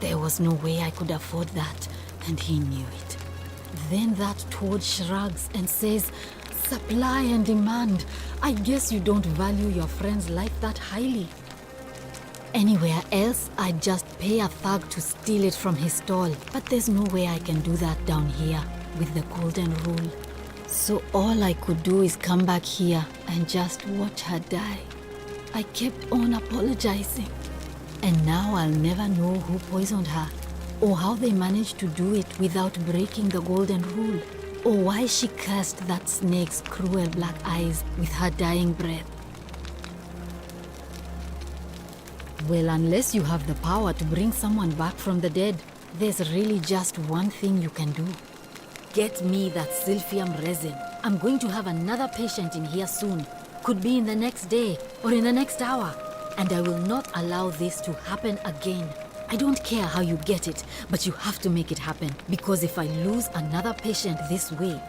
There was no way I could afford that, and he knew it. Then that toad shrugs and says, "Supply and demand. I guess you don't value your friend's life that highly." Anywhere else, I'd just pay a thug to steal it from his stall, but there's no way I can do that down here. with the golden rule. So all I could do is come back here and just watch her die. I kept on apologizing. And now I'll never know who poisoned her, or how they managed to do it without breaking the golden rule, or why she cursed that snake's cruel black eyes with her dying breath. Well, unless you have the power to bring someone back from the dead, there's really just one thing you can do. Get me that silphium resin. I'm going to have another patient in here soon. Could be in the next day, or in the next hour. And I will not allow this to happen again. I don't care how you get it, but you have to make it happen. Because if I lose another patient this way,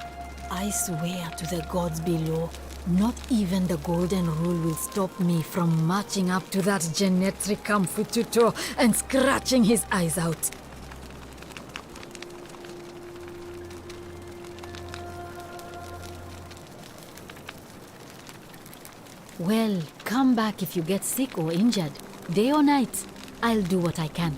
I swear to the gods below, not even the golden rule will stop me from marching up to that genetricum fututo and scratching his eyes out. Well, come back if you get sick or injured. Day or night, I'll do what I can.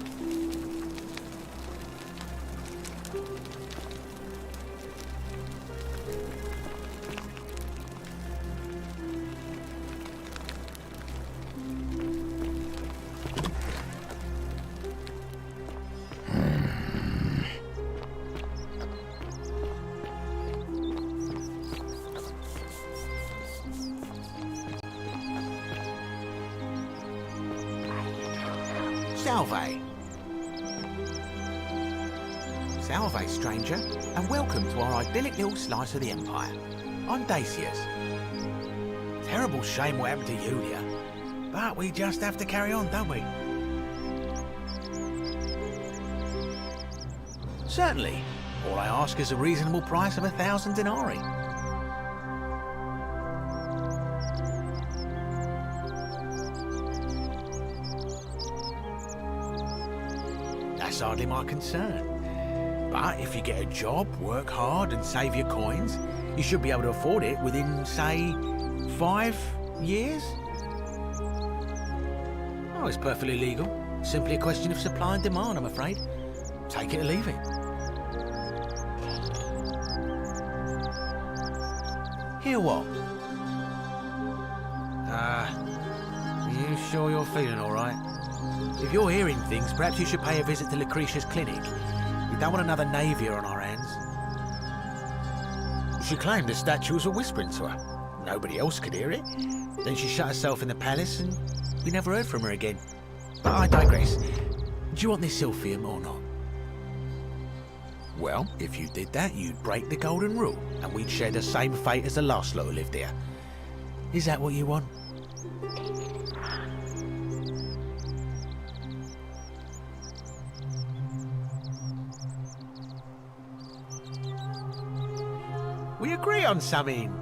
Salve, stranger, and welcome to our idyllic little slice of the Empire. I'm Dacius. Terrible shame what happened to Yulia, but we just have to carry on, don't we? Certainly. All I ask is a reasonable price of 1,000 denarii. That's hardly my concern. But if you get a job, work hard and save your coins, you should be able to afford it within, say, 5 years? Oh, it's perfectly legal. Simply a question of supply and demand, I'm afraid. Take it or leave it. Hear what? Are you sure you're feeling all right? If you're hearing things, perhaps you should pay a visit to Lucretia's clinic. We don't want another Navia on our hands. She claimed the statues were whispering to her. Nobody else could hear it. Then she shut herself in the palace and we never heard from her again. But I digress. Do you want this silphium or not? Well, if you did that, you'd break the golden rule and we'd share the same fate as the last lot who lived here. Is that what you want? We agree on something.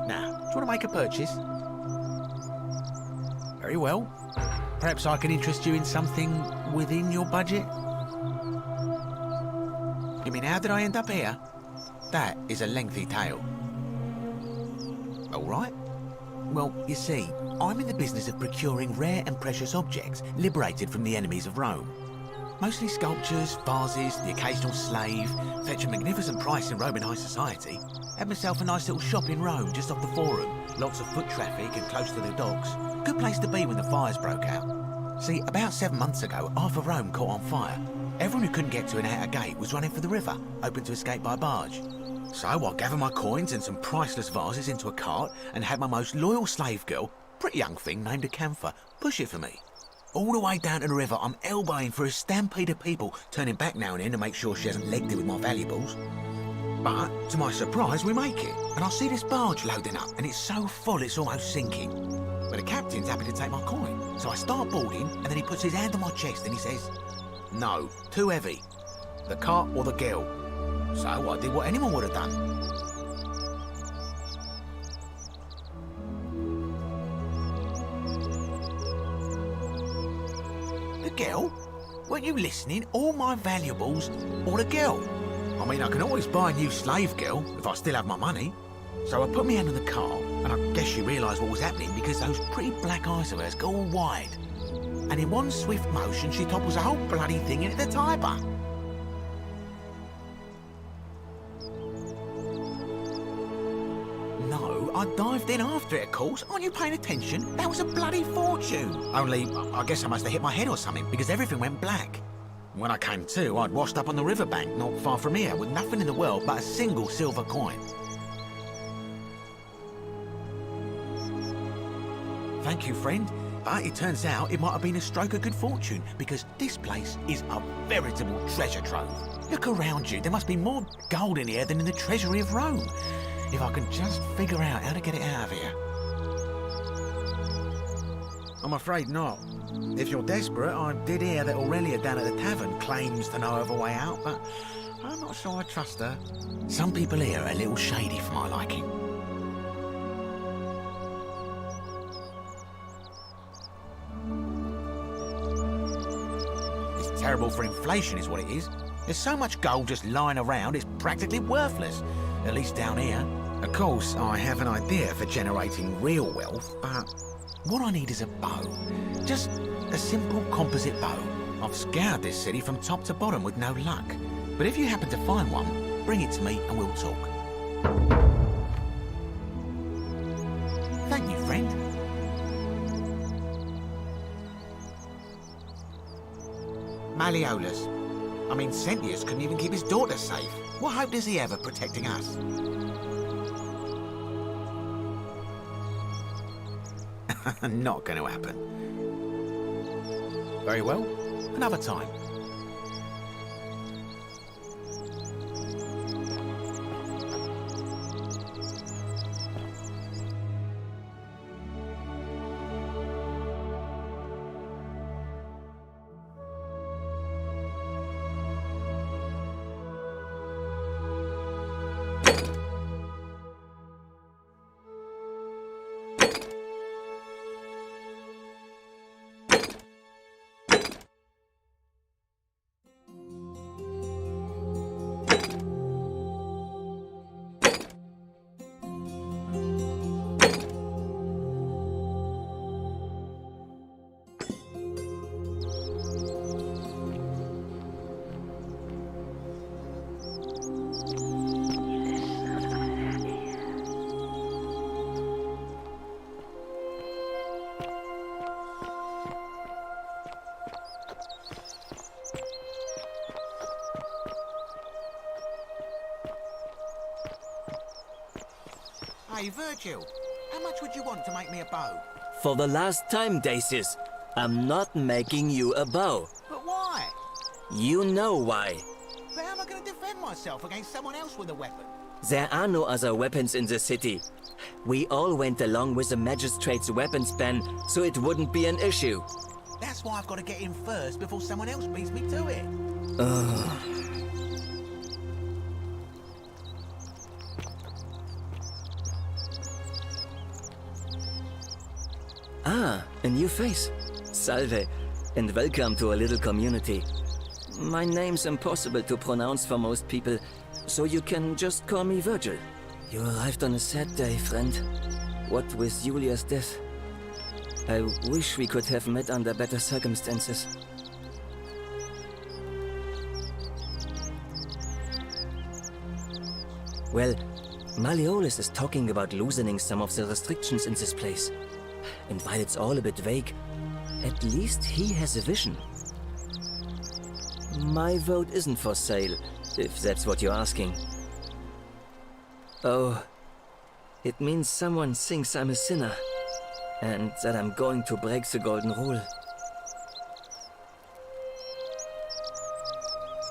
Now, do you want to make a purchase? Very well. Perhaps I can interest you in something within your budget? You mean, how did I end up here? That is a lengthy tale. All right. Well, you see, I'm in the business of procuring rare and precious objects liberated from the enemies of Rome. Mostly sculptures, vases, the occasional slave, fetch a magnificent price in Roman high society. Had myself a nice little shop in Rome, just off the Forum. Lots of foot traffic and close to the docks. Good place to be when the fires broke out. See, about 7 months ago, half of Rome caught on fire. Everyone who couldn't get to an outer gate was running for the river, hoping to escape by barge. So I gathered my coins and some priceless vases into a cart and had my most loyal slave girl, pretty young thing named Acantha, push it for me. All the way down to the river, I'm elbowing for a stampede of people, turning back now and then to make sure she hasn't legged it with my valuables. But, to my surprise, we make it, and I see this barge loading up, and it's so full it's almost sinking. But the captain's happy to take my coin, so I start boarding, and then he puts his hand on my chest and he says, "No, too heavy. The cart or the girl." So I did what anyone would have done. The girl? Weren't you listening? All my valuables or the girl? I mean, I can always buy a new slave girl if I still have my money. So I put my hand on the car, and I guess she realised what was happening because those pretty black eyes of hers go all wide. And in one swift motion, she topples the whole bloody thing into the Tiber. I dived in after it, of course. Aren't you paying attention? That was a bloody fortune. Only, I guess I must have hit my head or something, because everything went black. When I came to, I'd washed up on the riverbank, not far from here, with nothing in the world but a single silver coin. Thank you, friend. But it turns out it might have been a stroke of good fortune, because this place is a veritable treasure trove. Look around you. There must be more gold in here than in the treasury of Rome. If I can just figure out how to get it out of here. I'm afraid not. If you're desperate, I did hear that Aurelia down at the tavern claims to know of a way out, but I'm not sure I trust her. Some people here are a little shady for my liking. It's terrible for inflation is what it is. There's so much gold just lying around, it's practically worthless. At least down here. Of course, I have an idea for generating real wealth, but what I need is a bow. Just a simple composite bow. I've scoured this city from top to bottom with no luck. But if you happen to find one, bring it to me and we'll talk. Thank you, friend. Malleolus. I mean, Sentius couldn't even keep his daughter safe. What hope does he have of protecting us? Not going to happen. Very well, another time. Hey, Virgil, how much would you want to make me a bow? For the last time, Dacius, I'm not making you a bow. But why? You know why. But how am I going to defend myself against someone else with a weapon? There are no other weapons in the city. We all went along with the magistrate's weapons ban, so it wouldn't be an issue. That's why I've got to get in first before someone else beats me to it. Ah, a new face. Salve, and welcome to a little community. My name's impossible to pronounce for most people, so you can just call me Virgil. You arrived on a sad day, friend. What with Julia's death. I wish we could have met under better circumstances. Well, Malleolus is talking about loosening some of the restrictions in this place. And while it's all a bit vague, at least he has a vision. My vote isn't for sale, if that's what you're asking. Oh, it means someone thinks I'm a sinner, and that I'm going to break the golden rule.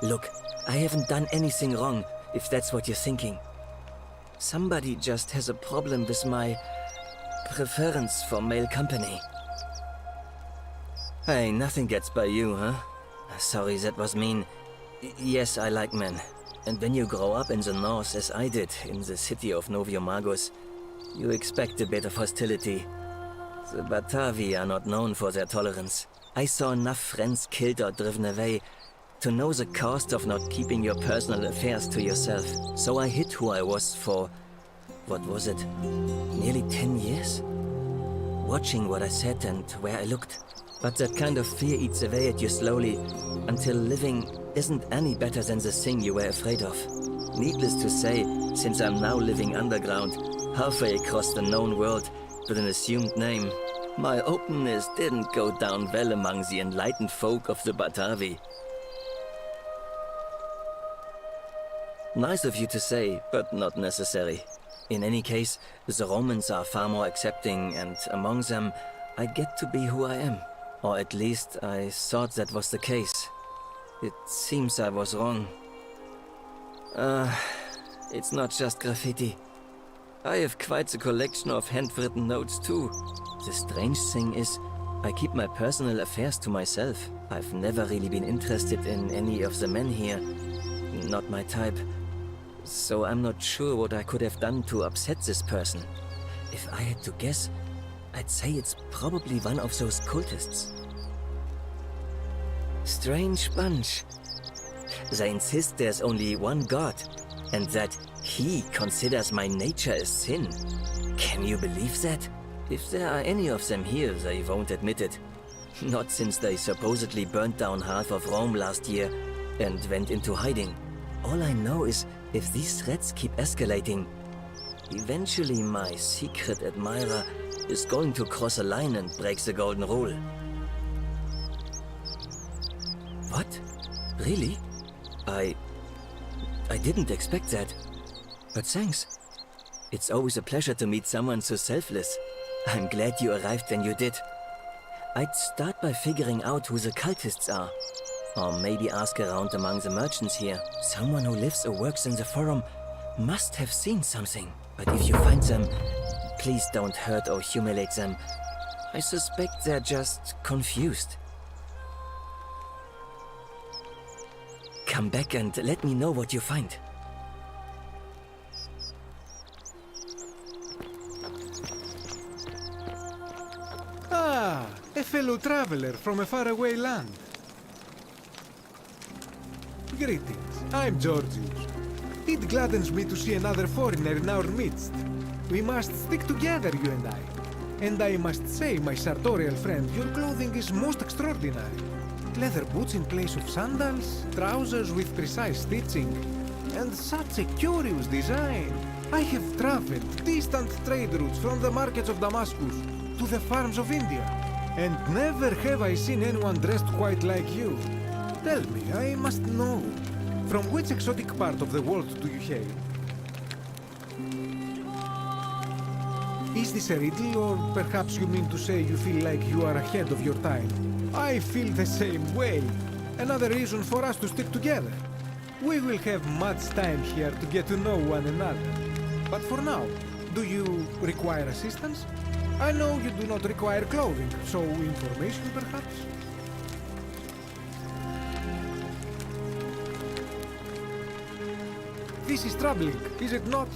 Look, I haven't done anything wrong, if that's what you're thinking. Somebody just has a problem with my preference for male company. Hey, nothing gets by you, huh? Sorry, that was mean. Yes, I like men. And when you grow up in the north, as I did, in the city of Noviomagus, you expect a bit of hostility. The Batavi are not known for their tolerance. I saw enough friends killed or driven away to know the cost of not keeping your personal affairs to yourself. So I hid who I was for, what was it, nearly 10 years? Watching what I said and where I looked. But that kind of fear eats away at you slowly, until living isn't any better than the thing you were afraid of. Needless to say, since I'm now living underground, halfway across the known world, with an assumed name, my openness didn't go down well among the enlightened folk of the Batavi. Nice of you to say, but not necessary. In any case, the Romans are far more accepting, and among them, I get to be who I am. Or at least, I thought that was the case. It seems I was wrong. It's not just graffiti. I have quite the collection of handwritten notes too. The strange thing is, I keep my personal affairs to myself. I've never really been interested in any of the men here. Not my type. So I'm not sure what I could have done to upset this person. If I had to guess, I'd say it's probably one of those cultists. Strange bunch. They insist there's only one god, and that he considers my nature a sin. Can you believe that? If there are any of them here, they won't admit it. Not since they supposedly burnt down half of Rome last year and went into hiding. All I know is, if these threats keep escalating, eventually my secret admirer is going to cross a line and break the golden rule. What? Really? I didn't expect that. But thanks. It's always a pleasure to meet someone so selfless. I'm glad you arrived when you did. I'd start by figuring out who the cultists are. Or maybe ask around among the merchants here. Someone who lives or works in the forum must have seen something. But if you find them, please don't hurt or humiliate them. I suspect they're just confused. Come back and let me know what you find. Ah, a fellow traveler from a faraway land. Greetings, I'm Georgius. It gladdens me to see another foreigner in our midst. We must stick together, you and I. And I must say, my sartorial friend, your clothing is most extraordinary. Leather boots in place of sandals, trousers with precise stitching, and such a curious design. I have traveled distant trade routes from the markets of Damascus to the farms of India, and never have I seen anyone dressed quite like you. Tell me, I must know, from which exotic part of the world do you hail? Is this a riddle, or perhaps you mean to say you feel like you are ahead of your time? I feel the same way. Another reason for us to stick together. We will have much time here to get to know one another. But for now, do you require assistance? I know you do not require clothing, so information perhaps? This is troubling, is it not?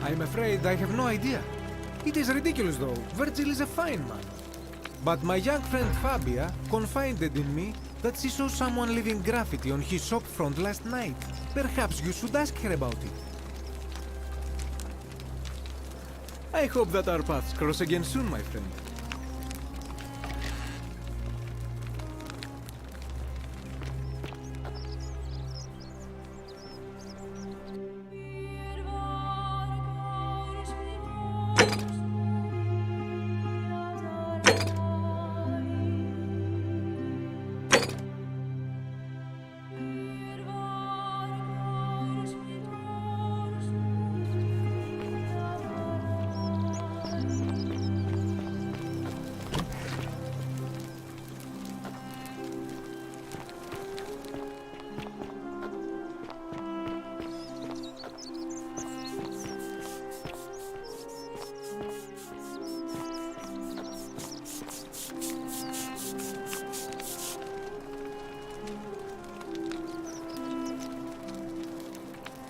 I'm afraid I have no idea. It is ridiculous though. Virgil is a fine man. But my young friend Fabia confided in me that she saw someone leaving graffiti on his shop front last night. Perhaps you should ask her about it. I hope that our paths cross again soon, my friend.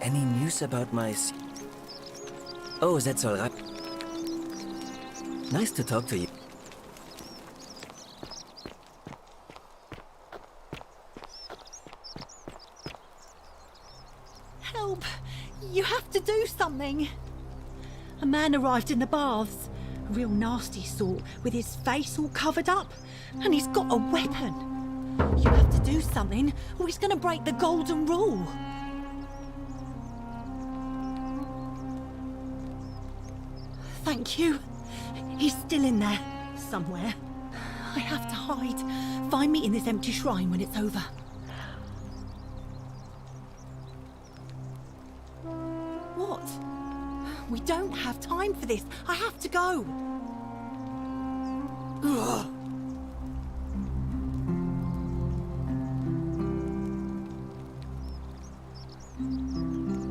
Any news about my... Oh, that's all right. Nice to talk to you. Help! You have to do something! A man arrived in the baths. A real nasty sort, with his face all covered up. And he's got a weapon. You have to do something, or he's gonna break the golden rule. Thank you. He's still in there, somewhere. I have to hide. Find me in this empty shrine when it's over. What? We don't have time for this. I have to go. Ugh.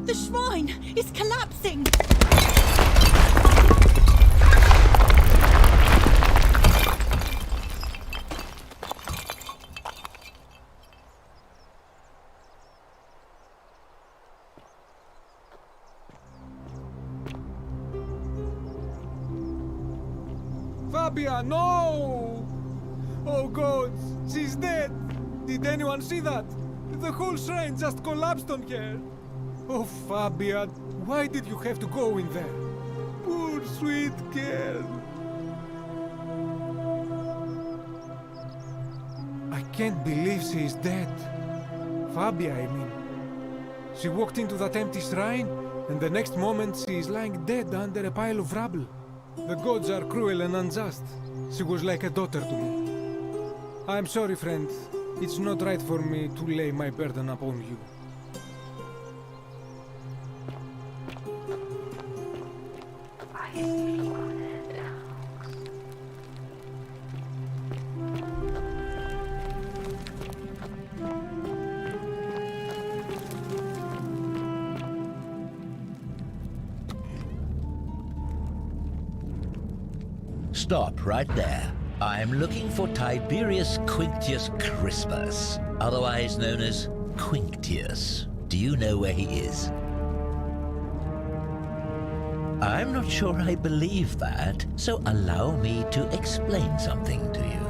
The shrine is collapsing! Fabia, no! Oh God, she's dead! Did anyone see that? The whole shrine just collapsed on her! Oh, Fabia, why did you have to go in there? Poor sweet girl! I can't believe she is dead. Fabia, I mean. She walked into that empty shrine, and the next moment she is lying dead under a pile of rubble. The gods are cruel and unjust. She was like a daughter to me. I'm sorry, friend. It's not right for me to lay my burden upon you. Stop right there. I'm looking for Tiberius Quinctius Crispus, otherwise known as Quinctius. Do you know where he is? I'm not sure I believe that, so allow me to explain something to you.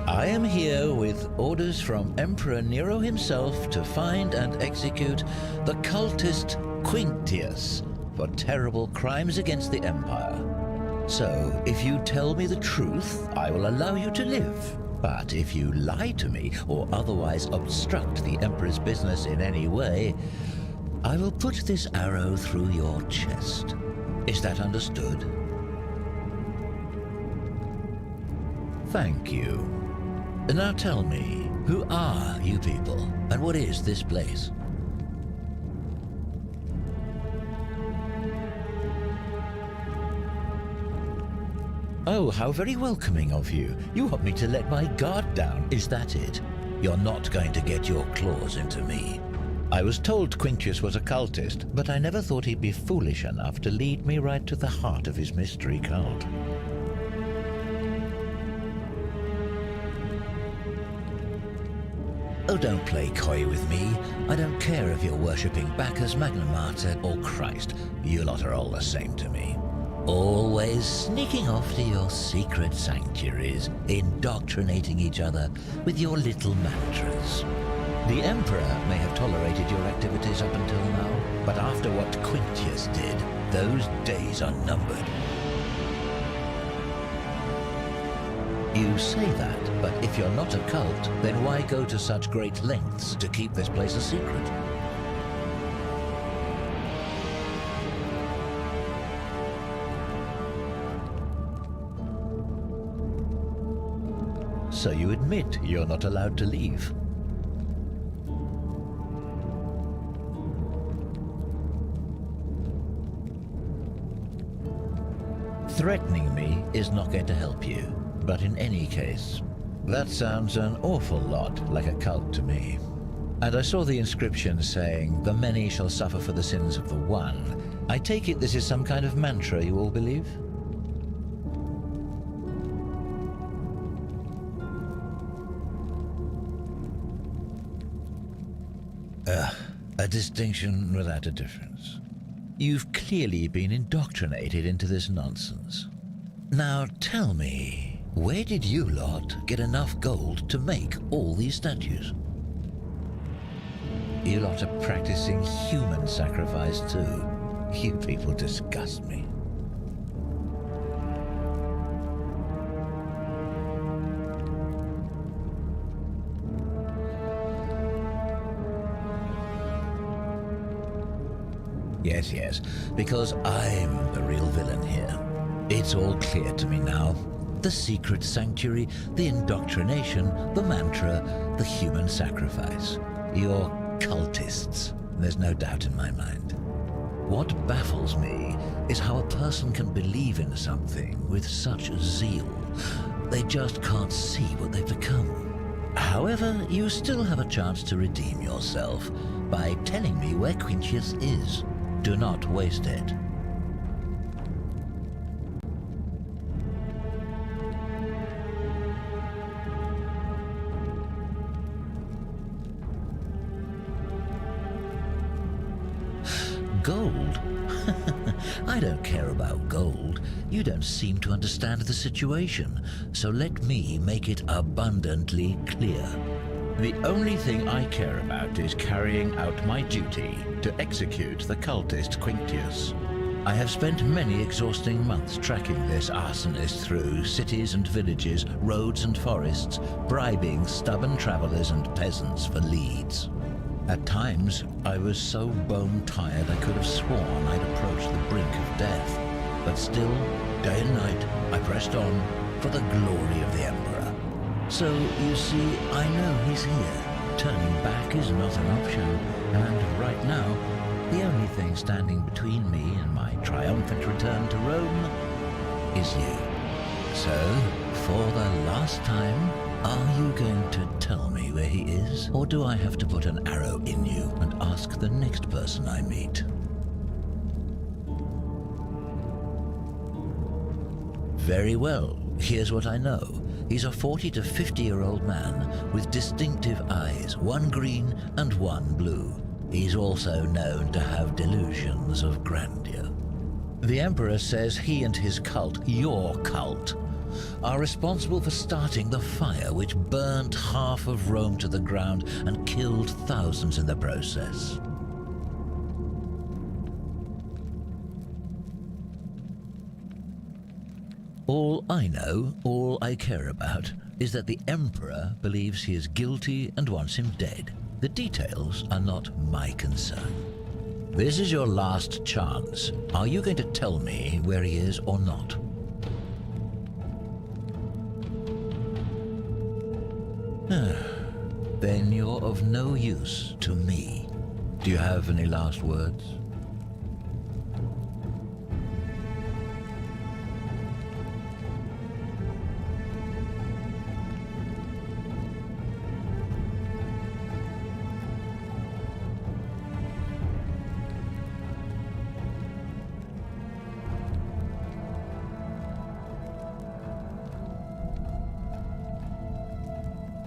I am here with orders from Emperor Nero himself to find and execute the cultist Quinctius for terrible crimes against the Empire. So, if you tell me the truth, I will allow you to live. But if you lie to me or otherwise obstruct the Emperor's business in any way, I will put this arrow through your chest. Is that understood? Thank you. Now tell me, who are you people, and what is this place? Oh, how very welcoming of you. You want me to let my guard down, is that it? You're not going to get your claws into me. I was told Quinctius was a cultist, but I never thought he'd be foolish enough to lead me right to the heart of his mystery cult. Oh, don't play coy with me. I don't care if you're worshipping Bacchus, Magna Mater, or Christ. You lot are all the same to me. Always sneaking off to your secret sanctuaries, indoctrinating each other with your little mantras. The Emperor may have tolerated your activities up until now, but after what Quinctius did, those days are numbered. You say that, but if you're not a cult, then why go to such great lengths to keep this place a secret? So you admit you're not allowed to leave? Threatening me is not going to help you, but in any case, that sounds an awful lot like a cult to me. And I saw the inscription saying, "The many shall suffer for the sins of the one." I take it this is some kind of mantra you all believe? A distinction without a difference. You've clearly been indoctrinated into this nonsense. Now tell me, where did you lot get enough gold to make all these statues? You lot are practicing human sacrifice too. You people disgust me. Yes, yes, because I'm the real villain here. It's all clear to me now. The secret sanctuary, the indoctrination, the mantra, the human sacrifice. You're cultists, there's no doubt in my mind. What baffles me is how a person can believe in something with such zeal. They just can't see what they've become. However, you still have a chance to redeem yourself by telling me where Quintius is. Do not waste it. Gold? I don't care about gold. You don't seem to understand the situation, so let me make it abundantly clear. The only thing I care about is carrying out my duty to execute the cultist Quintius. I have spent many exhausting months tracking this arsonist through cities and villages, roads and forests, bribing stubborn travelers and peasants for leads. At times, I was so bone-tired I could have sworn I'd approached the brink of death. But still, day and night, I pressed on for the glory of the Emperor. So, you see, I know he's here. Turning back is not an option, and right now, the only thing standing between me and my triumphant return to Rome is you. So, for the last time, are you going to tell me where he is? Or do I have to put an arrow in you and ask the next person I meet? Very well. Here's what I know. He's a 40 to 50-year-old man with distinctive eyes, one green and one blue. He's also known to have delusions of grandeur. The Emperor says he and his cult, your cult, are responsible for starting the fire which burnt half of Rome to the ground and killed thousands in the process. All I know, all I care about, is that the Emperor believes he is guilty and wants him dead. The details are not my concern. This is your last chance. Are you going to tell me where he is or not? Then you're of no use to me. Do you have any last words?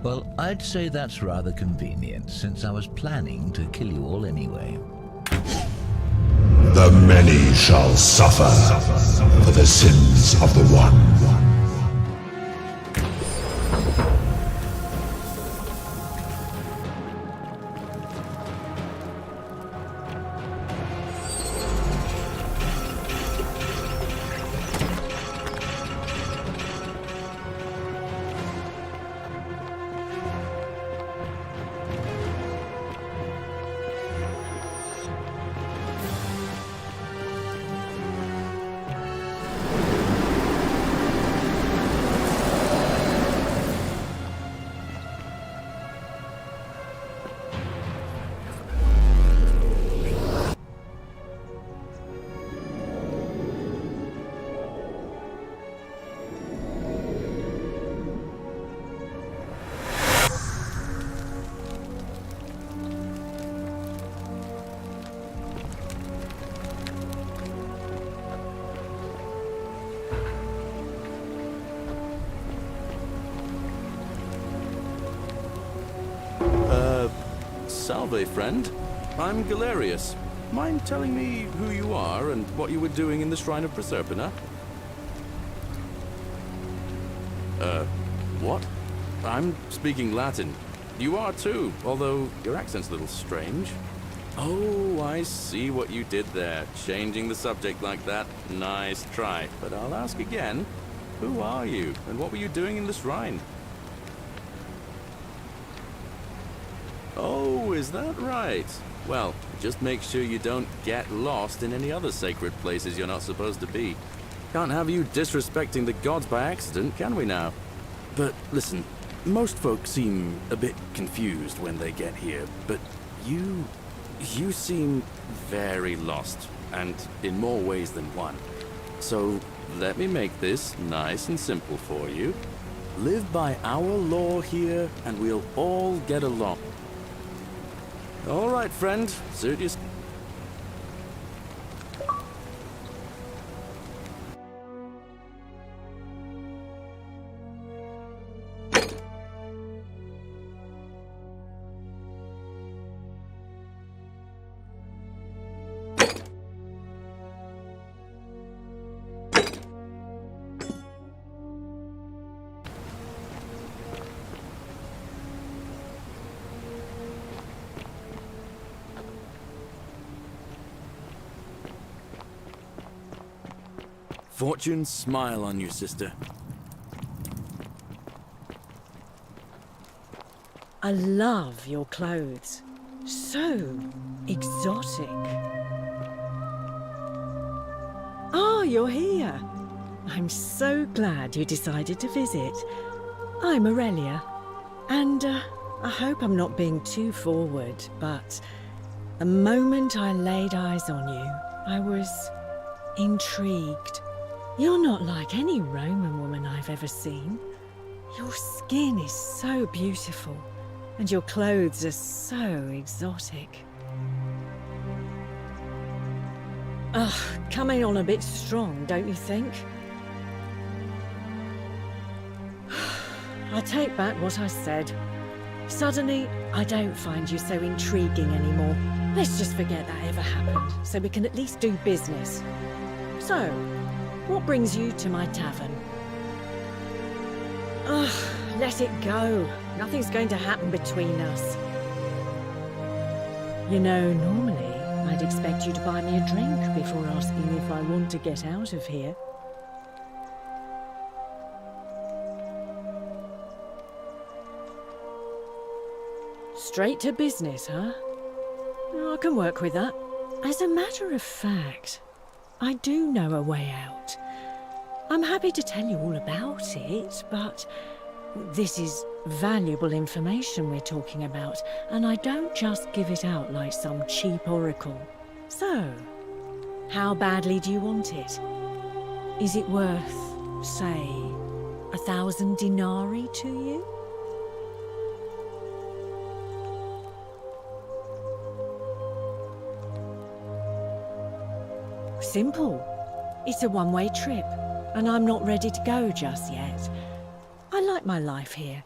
Well, I'd say that's rather convenient, since I was planning to kill you all anyway. The many shall suffer for the sins of the one. Salve, friend. I'm Galerius. Mind telling me who you are and what you were doing in the Shrine of Proserpina? What? I'm speaking Latin. You are too, although your accent's a little strange. Oh, I see what you did there. Changing the subject like that. Nice try. But I'll ask again. Who are you, and what were you doing in the shrine? Oh, is that right? Well, just make sure you don't get lost in any other sacred places you're not supposed to be. Can't have you disrespecting the gods by accident, can we now? But listen, most folks seem a bit confused when they get here, but you seem very lost, and in more ways than one. So let me make this nice and simple for you. Live by our law here, and we'll all get along. All right, friend. Suit yourself. Fortune smile on you, sister. I love your clothes. So exotic. Ah, you're here. I'm so glad you decided to visit. I'm Aurelia, and I hope I'm not being too forward, but the moment I laid eyes on you, I was intrigued. You're not like any Roman woman I've ever seen. Your skin is so beautiful, and your clothes are so exotic. Ugh, coming on a bit strong, don't you think? I take back what I said. Suddenly, I don't find you so intriguing anymore. Let's just forget that ever happened, so we can at least do business. So, what brings you to my tavern? Ugh, let it go. Nothing's going to happen between us. You know, normally, I'd expect you to buy me a drink before asking if I want to get out of here. Straight to business, huh? I can work with that. As a matter of fact, I do know a way out. I'm happy to tell you all about it, but this is valuable information we're talking about, and I don't just give it out like some cheap oracle. So, how badly do you want it? Is it worth, say, 1,000 denarii to you? Simple. It's a one-way trip, and I'm not ready to go just yet. I like my life here.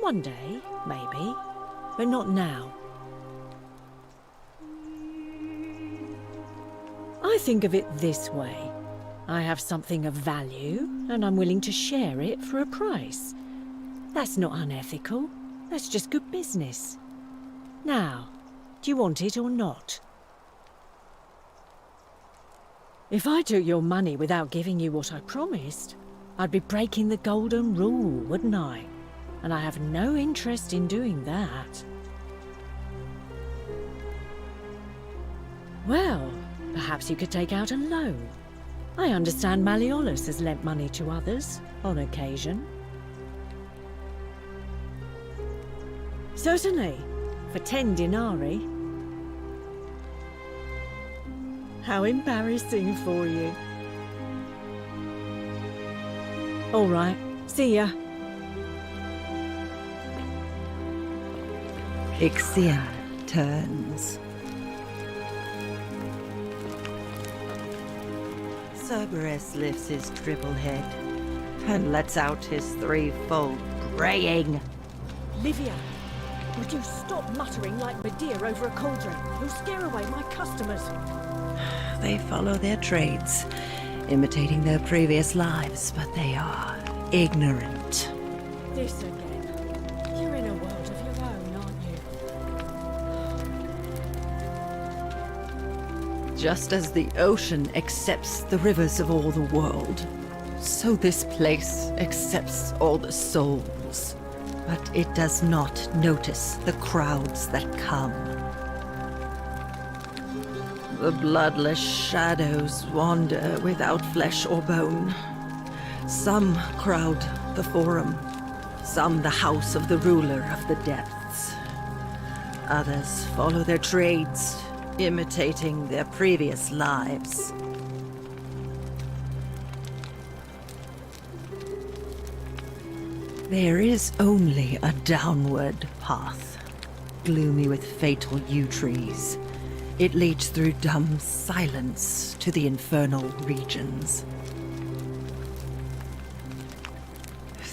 One day, maybe, but not now. I think of it this way. I have something of value, and I'm willing to share it for a price. That's not unethical. That's just good business. Now, do you want it or not? If I took your money without giving you what I promised, I'd be breaking the golden rule, wouldn't I? And I have no interest in doing that. Well, perhaps you could take out a loan. I understand Malleolus has lent money to others, on occasion. Certainly, for 10 denarii. How embarrassing for you. All right, see ya. Ixia turns. Cerberus lifts his triple head and lets out his threefold braying. Livia, would you stop muttering like Medea over a cauldron? You'll scare away my customers. They follow their trades, imitating their previous lives, but they are ignorant. This again. You're in a world of your own, aren't you? Just as the ocean accepts the rivers of all the world, so this place accepts all the souls. but it does not notice the crowds that come. The bloodless shadows wander without flesh or bone. Some crowd the forum, some the house of the ruler of the depths. Others follow their trades, imitating their previous lives. There is only a downward path, gloomy with fatal yew trees. It leads through dumb silence to the infernal regions.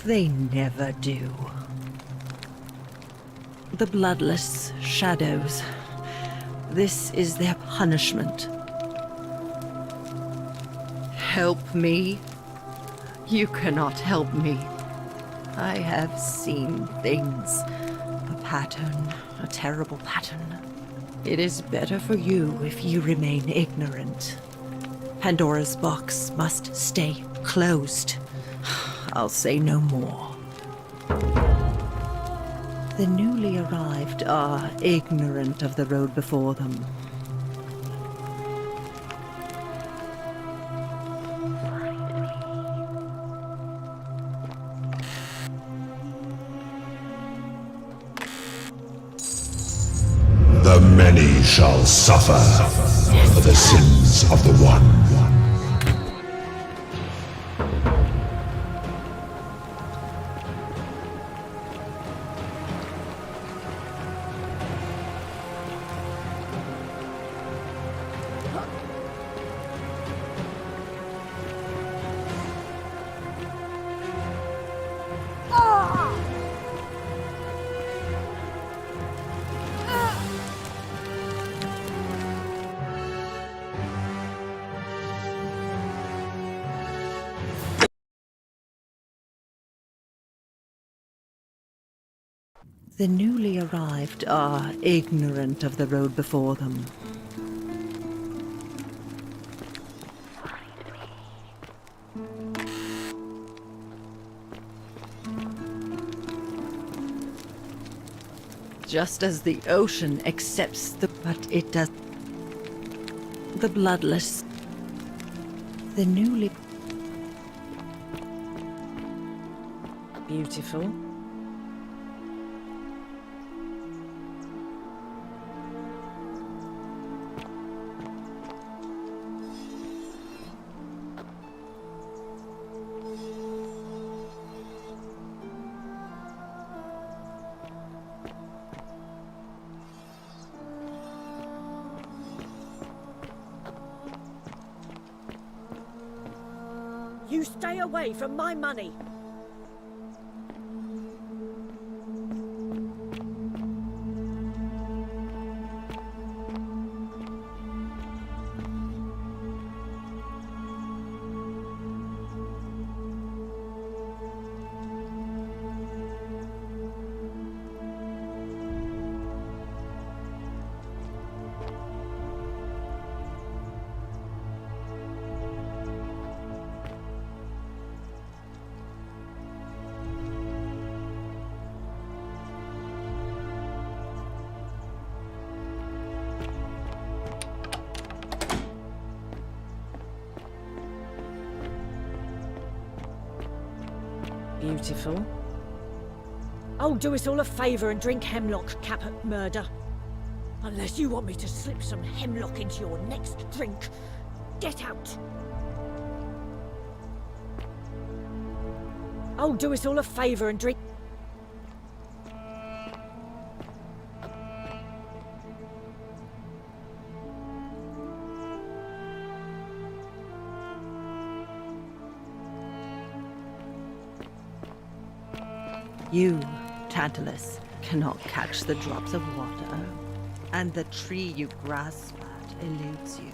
They never do. The bloodless shadows. This is their punishment. Help me? You cannot help me. I have seen things. A pattern, a terrible pattern. It is better for you if you remain ignorant. Pandora's box must stay closed. I'll say no more. The newly arrived are ignorant of the road before them. The many shall suffer for the sins of the one. The newly arrived are ignorant of the road before them. Just as the ocean accepts but it does. The bloodless. The newly. Beautiful. You stay away from my money! Beautiful. I'll do us all a favour and drink hemlock, Caput Murder. Unless you want me to slip some hemlock into your next drink. Get out! I'll do us all a favour and drink... You, Tantalus, cannot catch the drops of water, and the tree you grasp at eludes you.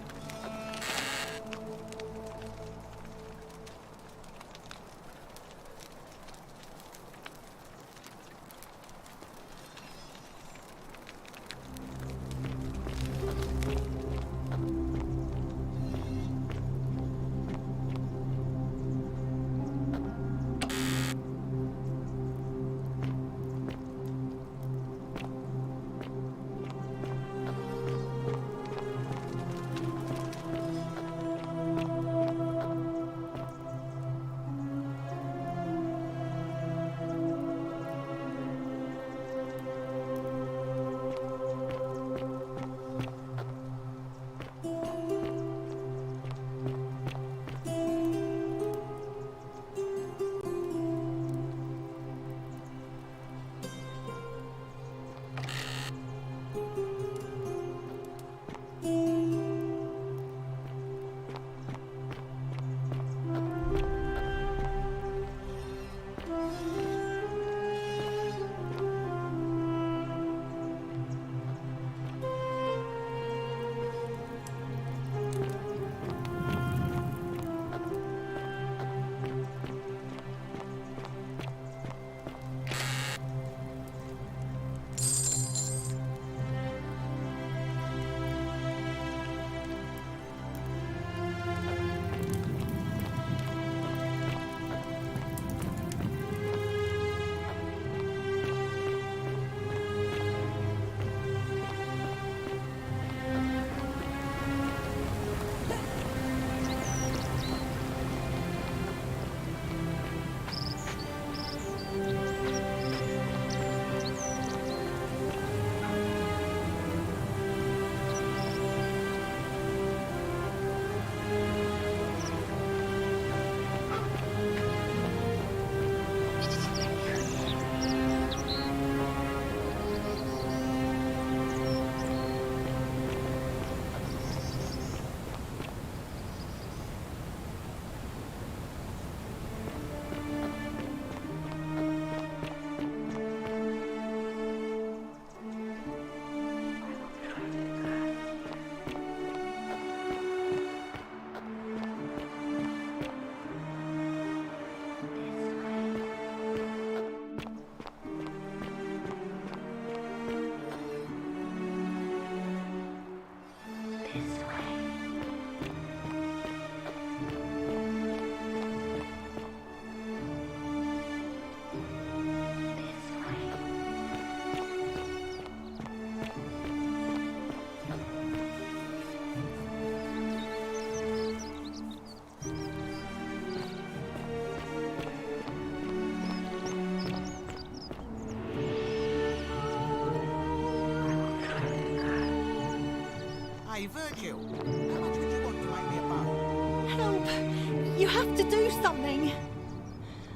me Virgil. How much would you want to make me a bow? Help! You have to do something!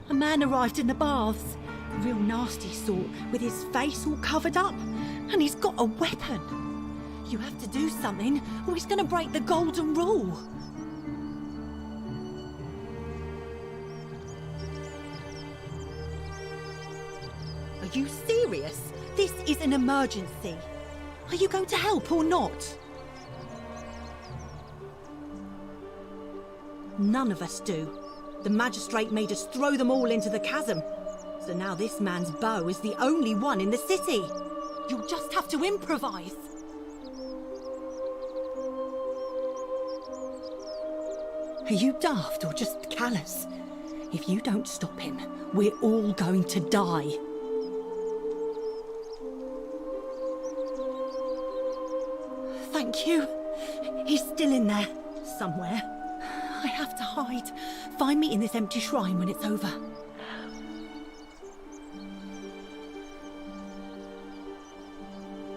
A man arrived in the baths. A real nasty sort, with his face all covered up. And he's got a weapon. You have to do something, or he's gonna break the golden rule. Are you serious? This is an emergency. Are you going to help or not? None of us do. The magistrate made us throw them all into the chasm. So now this man's bow is the only one in the city. You'll just have to improvise. Are you daft or just callous? If you don't stop him, we're all going to die. Thank you. He's still in there, somewhere. I have to hide. Find me in this empty shrine when it's over.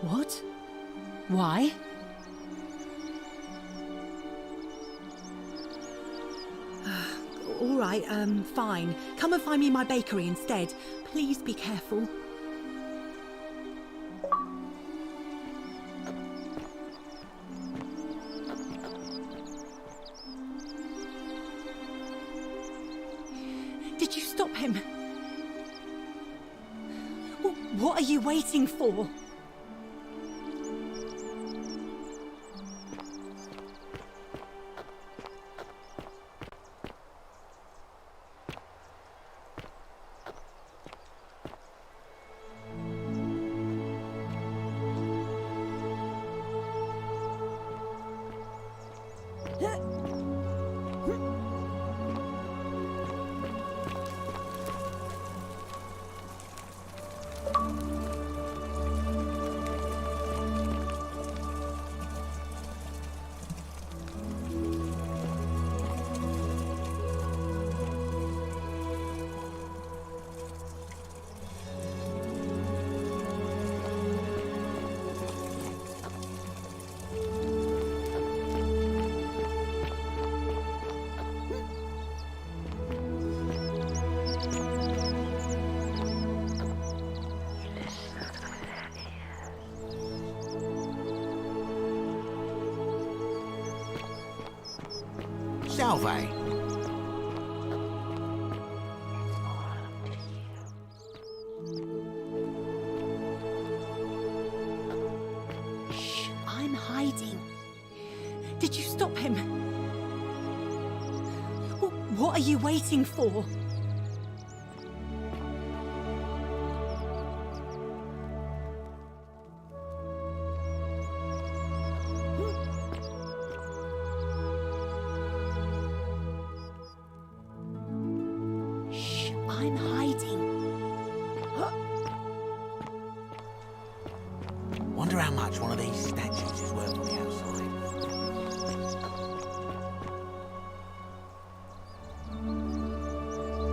What? Why? All right, fine. Come and find me in my bakery instead. Please be careful. Did you stop him? What are you waiting for? Salve. Shh, I'm hiding. Did you stop him? What are you waiting for? I'm hiding. Wonder how much one of these statues is worth on the outside.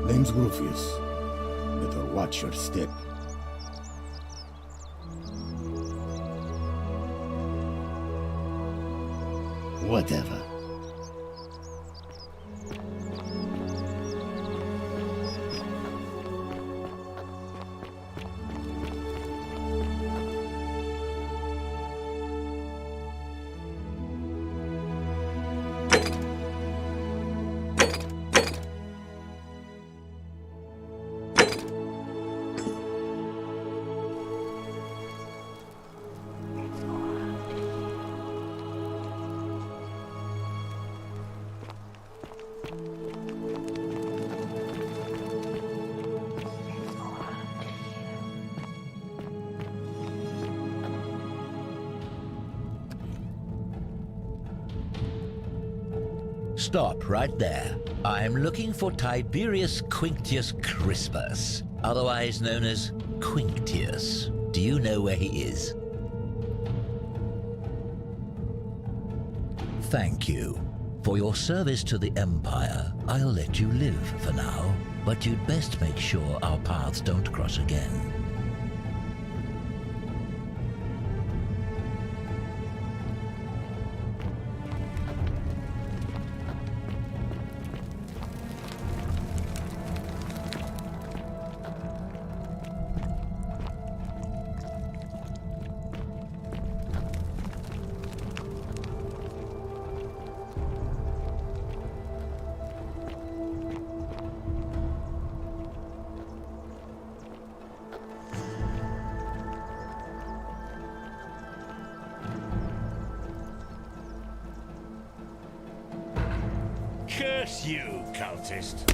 Name's Rufius. Better watch your step. Whatever. Stop right there. I'm looking for Tiberius Quinctius Crispus, otherwise known as Quinctius. Do you know where he is? Thank you. For your service to the Empire, I'll let you live for now, but you'd best make sure our paths don't cross again. It's you, cultist.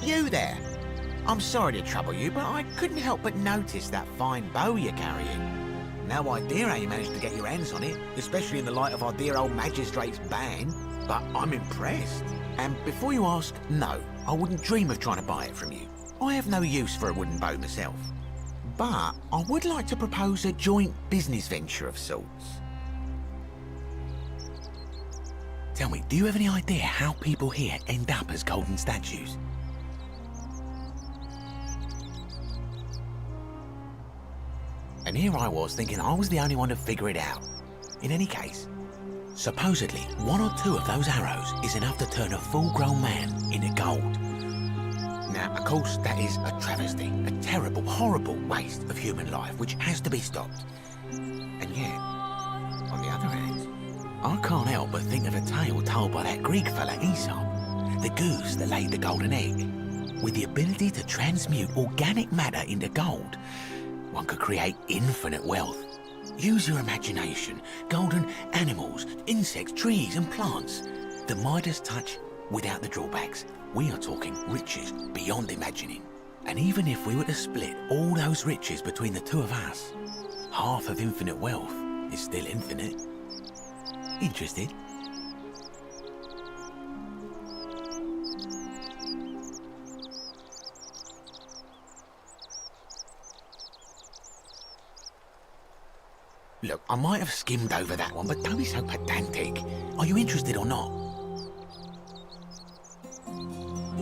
You there? I'm sorry to trouble you, but I couldn't help but notice that fine bow you're carrying. No idea how you managed to get your hands on it, especially in the light of our dear old Magistrate's ban, but I'm impressed. And before you ask, no, I wouldn't dream of trying to buy it from you. I have no use for a wooden bow myself. But I would like to propose a joint business venture of sorts. Tell me, do you have any idea how people here end up as golden statues? And here I was thinking I was the only one to figure it out. In any case, supposedly 1 or 2 of those arrows is enough to turn a full-grown man into gold. Now, of course, that is a travesty, a terrible, horrible waste of human life which has to be stopped. And yet, on the other hand, I can't help but think of a tale told by that Greek fella Aesop, the goose that laid the golden egg. With the ability to transmute organic matter into gold, one could create infinite wealth. Use your imagination. Golden animals, insects, trees and plants. The Midas touch without the drawbacks. We are talking riches beyond imagining. And even if we were to split all those riches between the 2 of us, half of infinite wealth is still infinite. Interested? Look, I might have skimmed over that one, but don't be so pedantic. Are you interested or not?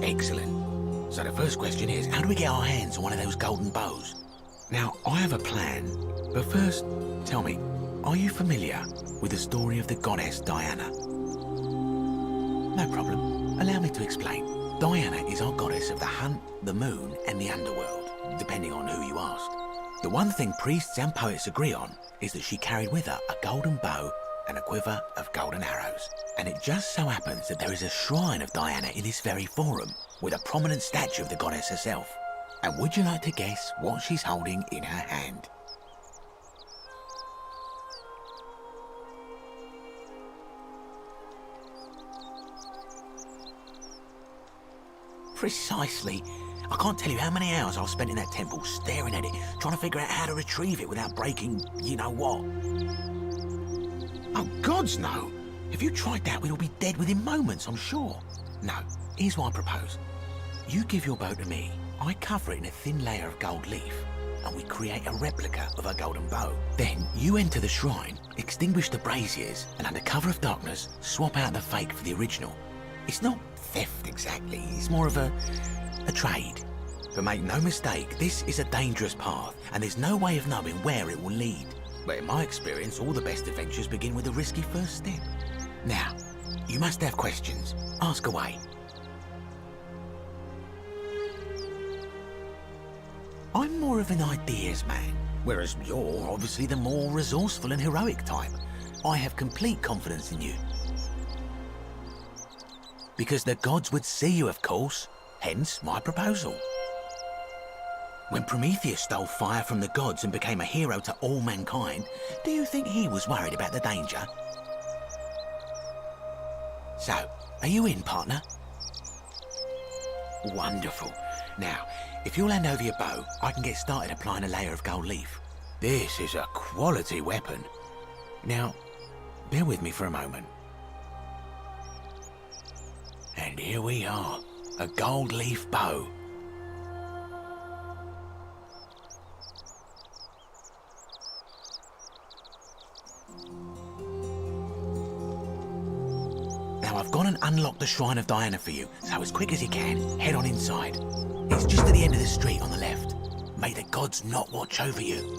Excellent. So the first question is, how do we get our hands on one of those golden bows? Now, I have a plan, but first, tell me, are you familiar with the story of the goddess Diana? No problem. Allow me to explain. Diana is our goddess of the hunt, the moon, and the underworld, depending on who you ask. The one thing priests and poets agree on is that she carried with her a golden bow and a quiver of golden arrows. And it just so happens that there is a shrine of Diana in this very forum, with a prominent statue of the goddess herself. And would you like to guess what she's holding in her hand? Precisely. I can't tell you how many hours I've spent in that temple staring at it, trying to figure out how to retrieve it without breaking you-know-what. Oh, gods, no! If you tried that, we'd all be dead within moments, I'm sure. No, here's what I propose. You give your bow to me, I cover it in a thin layer of gold leaf, and we create a replica of a golden bow. Then, you enter the shrine, extinguish the braziers, and under cover of darkness, swap out the fake for the original. It's not theft exactly, it's more of a trade. But make no mistake, this is a dangerous path, and there's no way of knowing where it will lead. But in my experience, all the best adventures begin with a risky first step. Now, you must have questions. Ask away. I'm more of an ideas man, whereas you're obviously the more resourceful and heroic type. I have complete confidence in you. Because the gods would see you, of course. Hence, my proposal. When Prometheus stole fire from the gods and became a hero to all mankind, do you think he was worried about the danger? So, are you in, partner? Wonderful. Now, if you'll hand over your bow, I can get started applying a layer of gold leaf. This is a quality weapon. Now, bear with me for a moment. And here we are. A gold leaf bow. Now I've gone and unlocked the Shrine of Diana for you, so as quick as you can, head on inside. It's just at the end of the street on the left. May the gods not watch over you.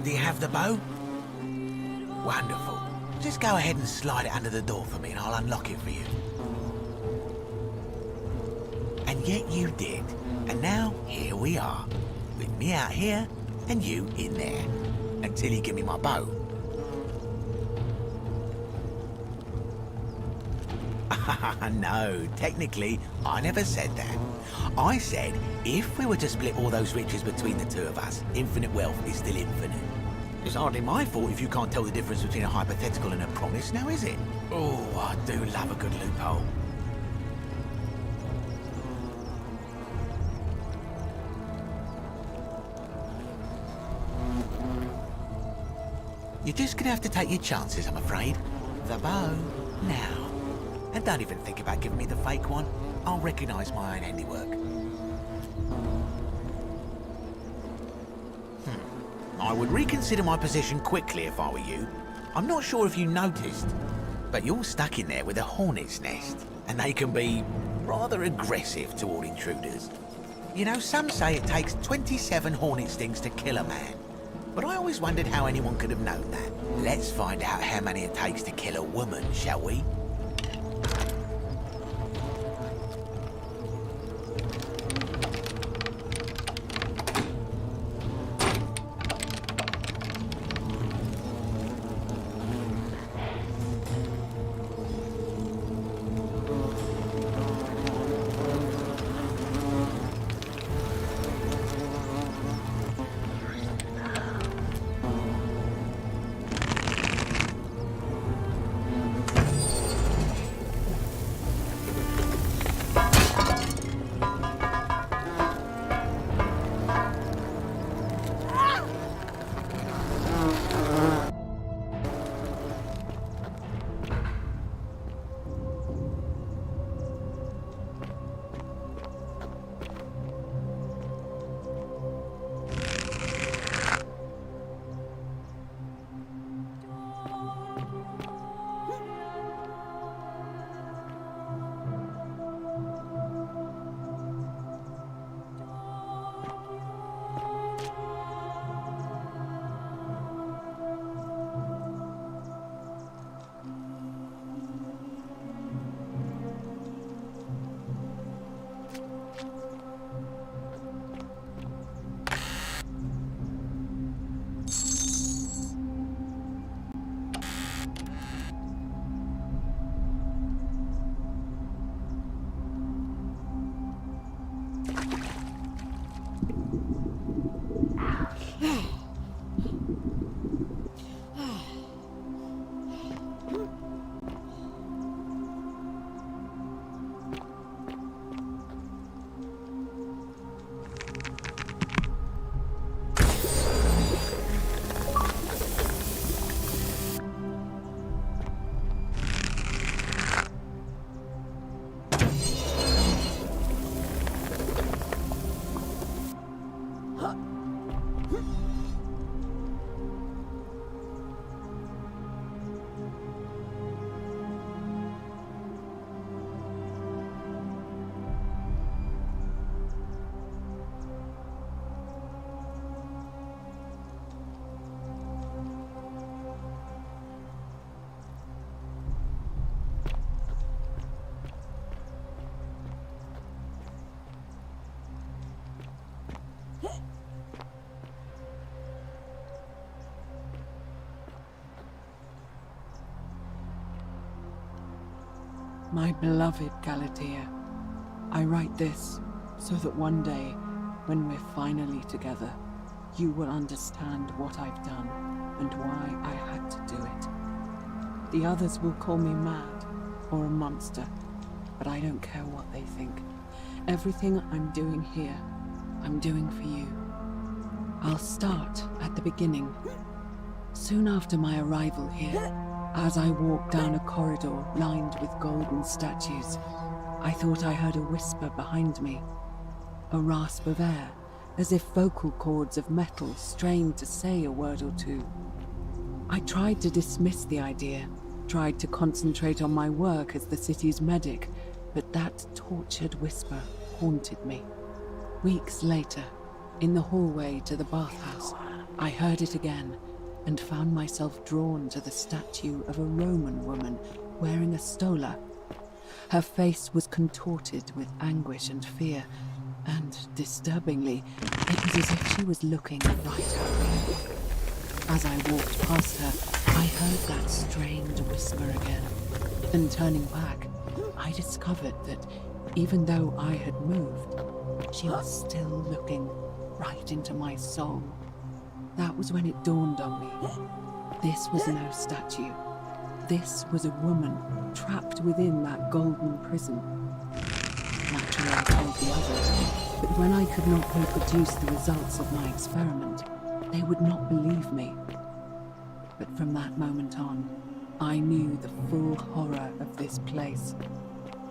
Do you have the bow? Wonderful. Just go ahead and slide it under the door for me and I'll unlock it for you. And yet you did. And now, here we are. With me out here and you in there. Until you give me my bow. No, technically, I never said that. I said, if we were to split all those riches between the two of us, infinite wealth is still infinite. It's hardly my fault if you can't tell the difference between a hypothetical and a promise, now is it? Oh, I do love a good loophole. You're just gonna have to take your chances, I'm afraid. The bow, now. And don't even think about giving me the fake one. I'll recognise my own handiwork. I would reconsider my position quickly if I were you. I'm not sure if you noticed, but you're stuck in there with a hornet's nest, and they can be rather aggressive toward intruders. You know, some say it takes 27 hornet stings to kill a man, but I always wondered how anyone could have known that. Let's find out how many it takes to kill a woman, shall we? My beloved Galatea, I write this so that one day, when we're finally together, you will understand what I've done and why I had to do it. The others will call me mad or a monster, but I don't care what they think. Everything I'm doing here, I'm doing for you. I'll start at the beginning. Soon after my arrival here, as I walked down a corridor lined with golden statues, I thought I heard a whisper behind me. A rasp of air, as if vocal cords of metal strained to say a word or two. I tried to dismiss the idea, tried to concentrate on my work as the city's medic, but that tortured whisper haunted me. Weeks later, in the hallway to the bathhouse, I heard it again, and found myself drawn to the statue of a Roman woman wearing a stola. Her face was contorted with anguish and fear, and, disturbingly, it was as if she was looking right at me. As I walked past her, I heard that strange whisper again, and turning back, I discovered that, even though I had moved, she was still looking right into my soul. That was when it dawned on me. This was no statue. This was a woman trapped within that golden prison. Naturally, I told the others, but when I could not reproduce the results of my experiment, they would not believe me. But from that moment on, I knew the full horror of this place.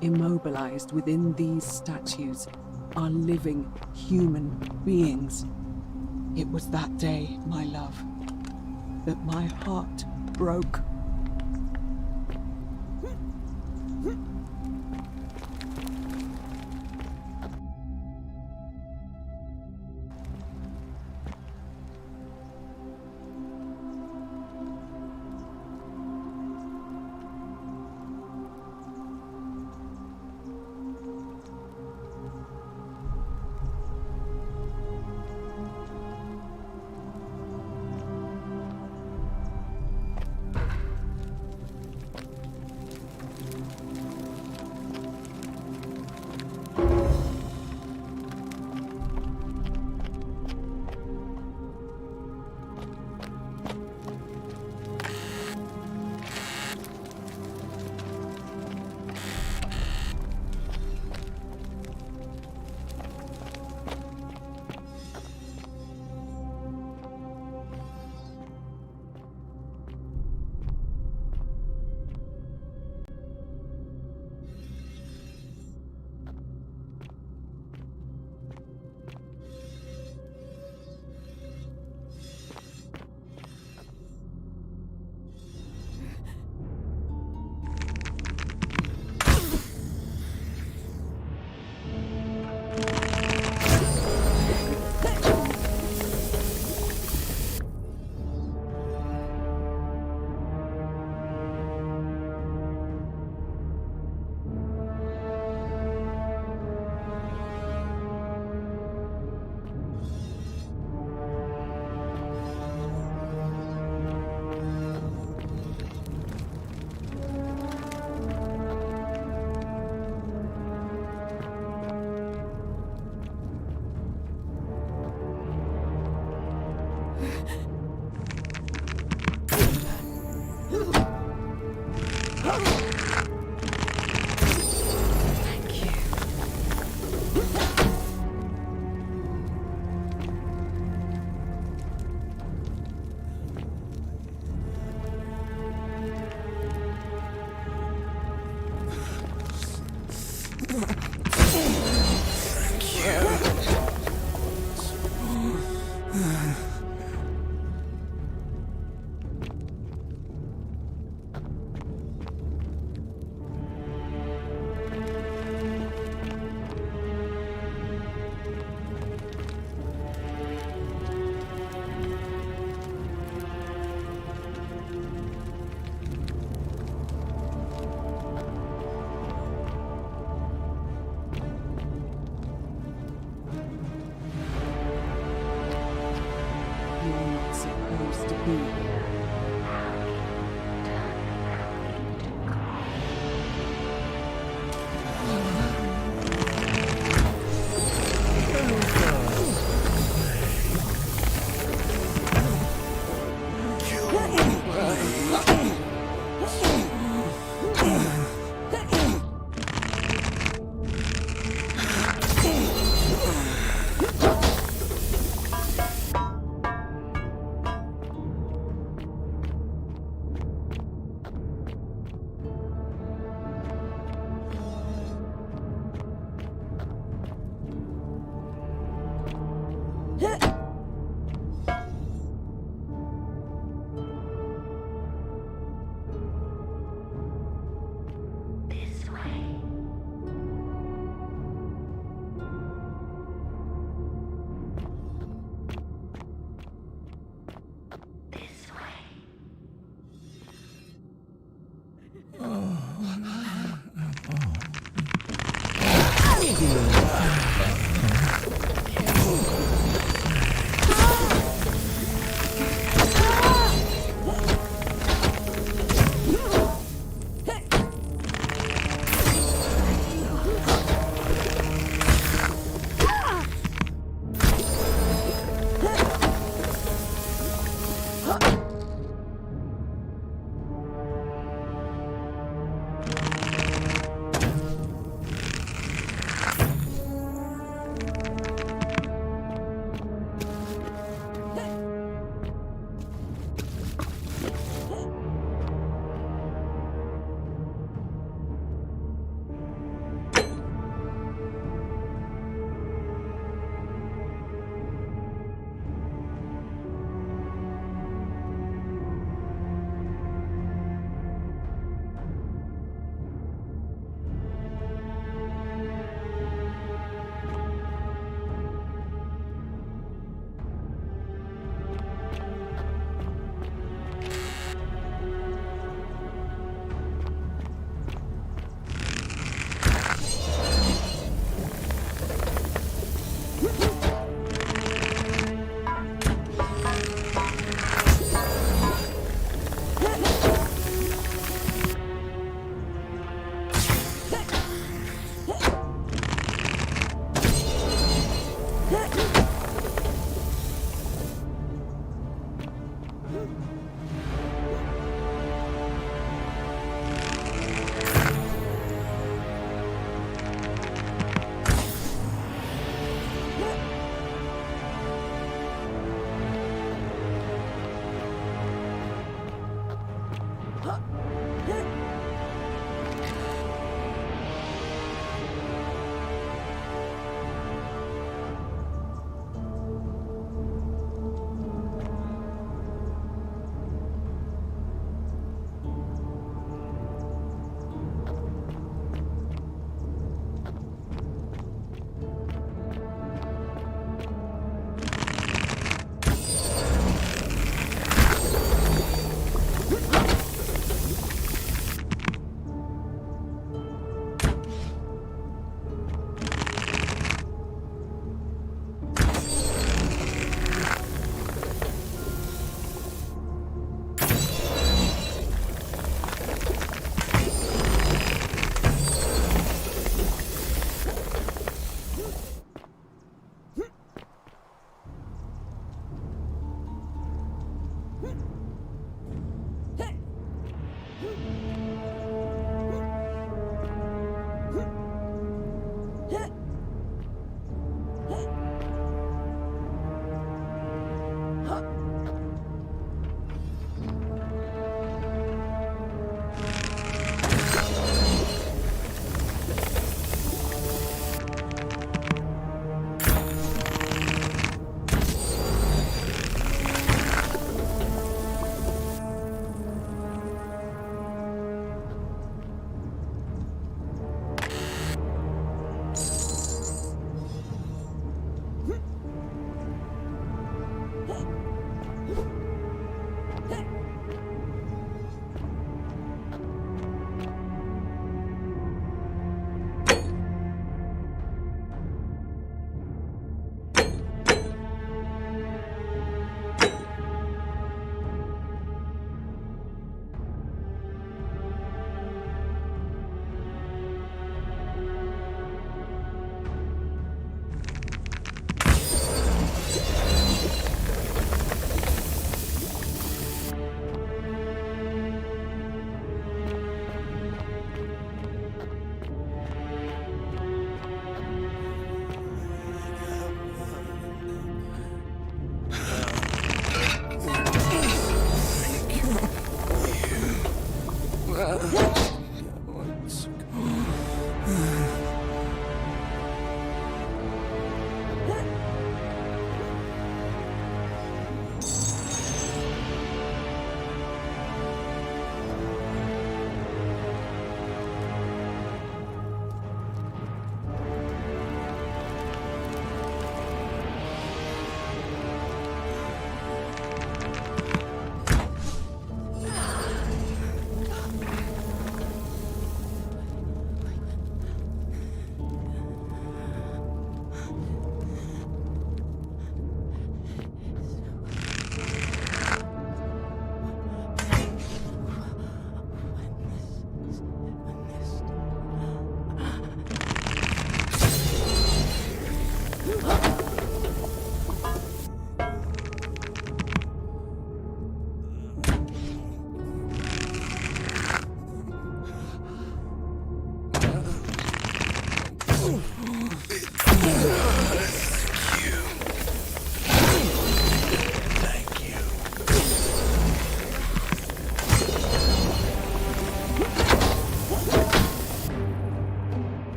Immobilized within these statues are living human beings. It was that day, my love, that my heart broke.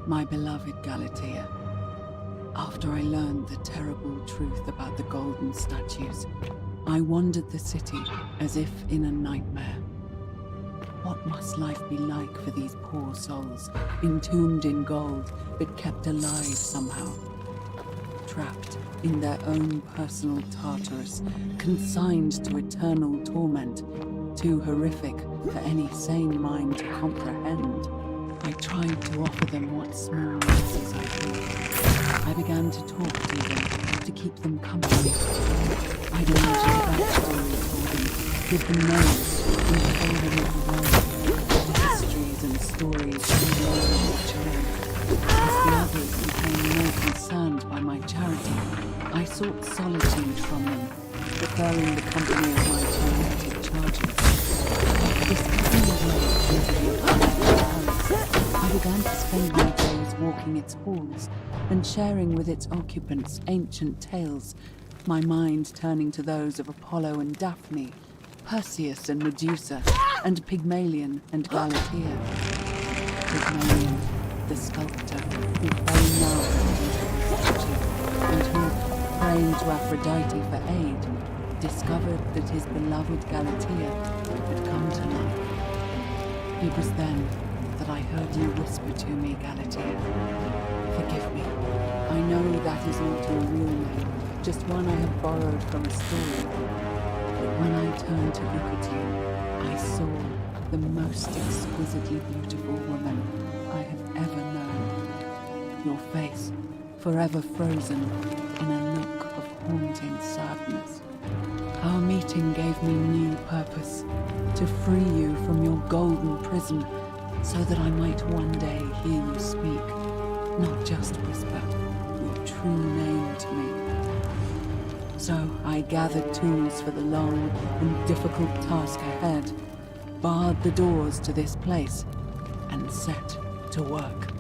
My beloved Galatea, after I learned the terrible truth about the golden statues, I wandered the city as if in a nightmare. What must life be like for these poor souls, entombed in gold, but kept alive somehow? Trapped in their own personal Tartarus, consigned to eternal torment, too horrific for any sane mind to comprehend. I tried to offer them what small mercies I could. I began to talk to them, to keep them company. I'd imagine backstories for them, give them names, and tell them of the world, the histories and stories they learn each other. As the others became more concerned by my charity, I sought solitude from them, preferring the company of my tormented charges. This cutting away into the unending palace, I began to spend my days walking its halls and sharing with its occupants ancient tales, my mind turning to those of Apollo and Daphne, Perseus and Medusa, and Pygmalion and Galatea. Pygmalion, the sculptor who fell in love with the statue, and who, praying to Aphrodite for aid, discovered that his beloved Galatea had come to life. It was then that I heard you whisper to me, Galatea. Forgive me. I know that is not your real name, just one I have borrowed from a story. But when I turned to look at you, I saw the most exquisitely beautiful woman I have ever known. Your face, forever frozen in a look of haunting sadness. Our meeting gave me new purpose, to free you from your golden prison, so that I might one day hear you speak, not just whisper your true name to me. So I gathered tools for the long and difficult task ahead, barred the doors to this place, and set to work.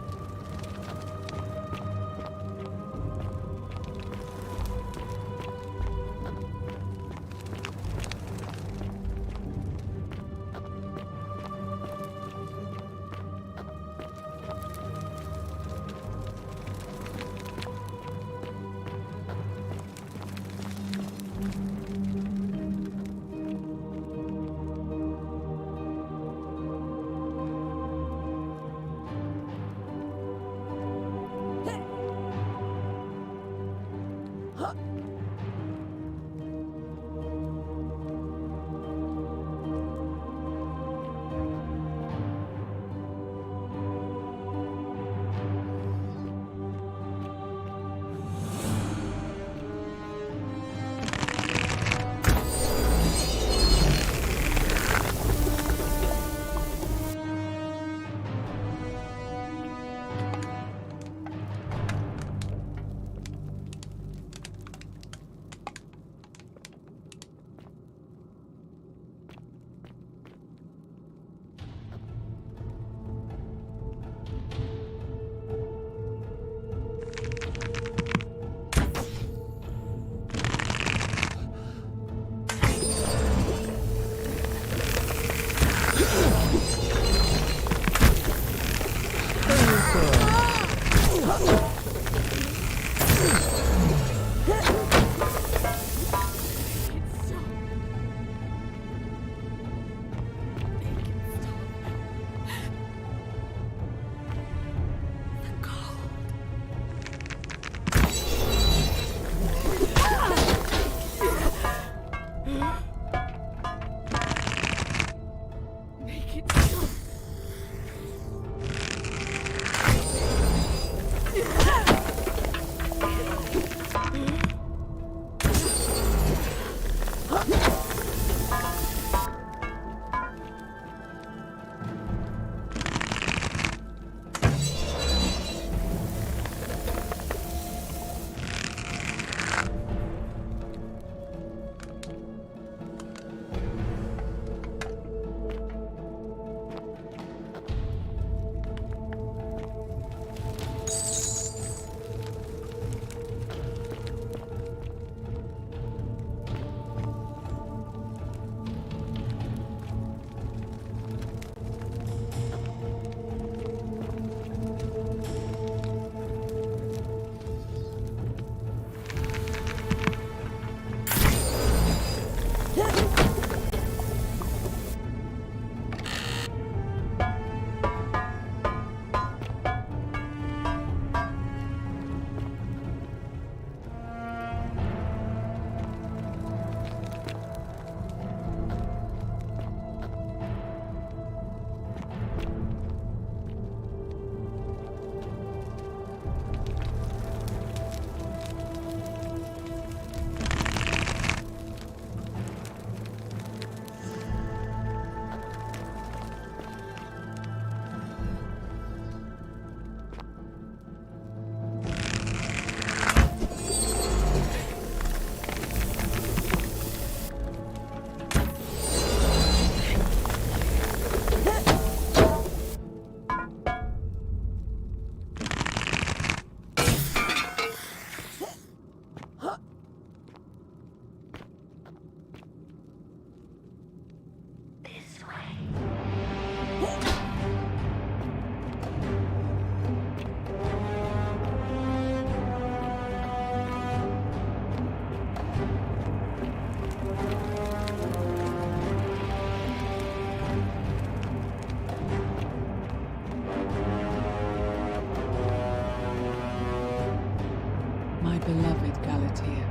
beloved Galatea,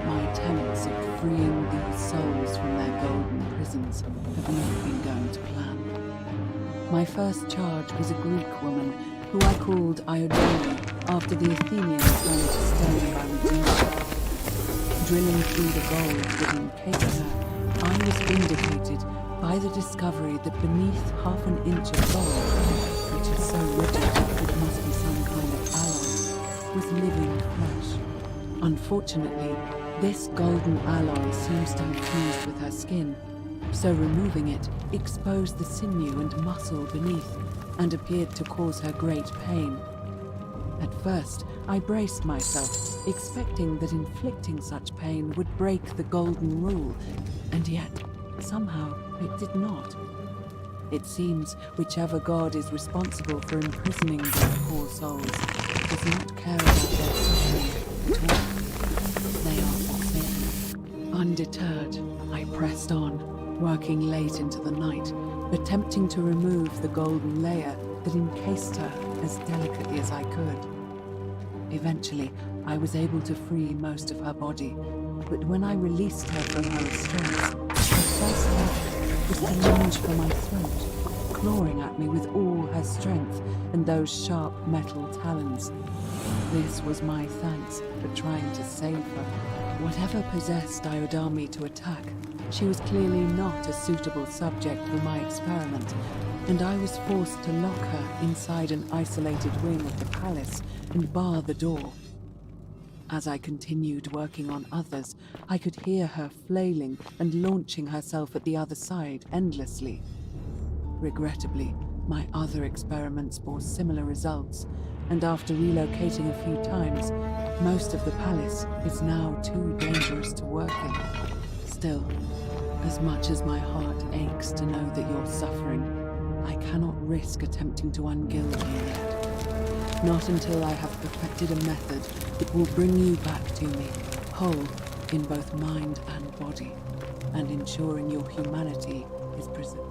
my attempts at freeing these souls from their golden prisons have not been going to plan. My first charge was a Greek woman who I called Iodine after the Athenians went to stone by Medusa. Drilling through the gold that encased her, I was vindicated by the discovery that beneath half an inch of gold, which is so rigid it must be some kind of alloy, was living flesh. Unfortunately, this golden alloy seems to have fused with her skin, so removing it exposed the sinew and muscle beneath and appeared to cause her great pain. At first, I braced myself, expecting that inflicting such pain would break the golden rule, and yet, somehow, it did not. It seems whichever god is responsible for imprisoning these poor souls does not care about their suffering at all. They are forsaken. Undeterred, I pressed on, working late into the night, attempting to remove the golden layer that encased her as delicately as I could. Eventually, I was able to free most of her body, but when I released her from her restraints, her first act was to lunge for my throat, clawing at me with all her strength and those sharp metal talons. This was my thanks for trying to save her. Whatever possessed Iodame to attack, She was clearly not a suitable subject for my experiment, and I was forced to lock her inside an isolated wing of the palace and bar the door. As I continued working on others, I could hear her flailing and launching herself at the other side endlessly. Regrettably, my other experiments bore similar results, and after relocating a few times, most of the palace is now too dangerous to work in. Still, as much as my heart aches to know that you're suffering, I cannot risk attempting to ungild you yet. Not until I have perfected a method that will bring you back to me, whole in both mind and body, and ensuring your humanity is preserved.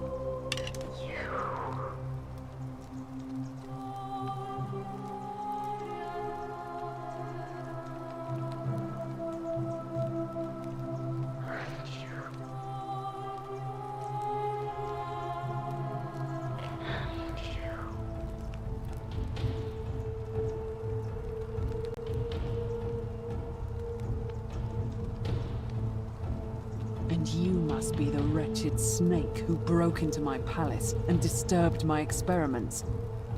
And you must be the wretched snake who broke into my palace and disturbed my experiments.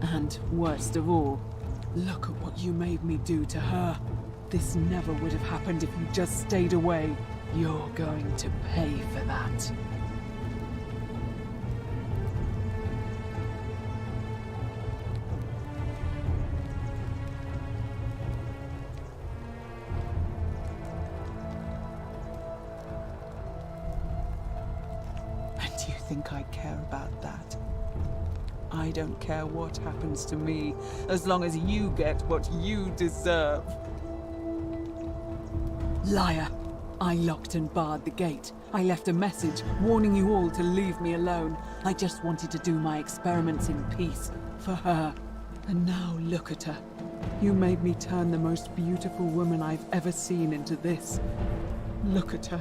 And worst of all, look at what you made me do to her. This never would have happened if you just stayed away. You're going to pay for that. Do you think I care about that? I don't care what happens to me, as long as you get what you deserve. Liar! I locked and barred the gate. I left a message warning you all to leave me alone. I just wanted to do my experiments in peace, for her. And now look at her. You made me turn the most beautiful woman I've ever seen into this. Look at her.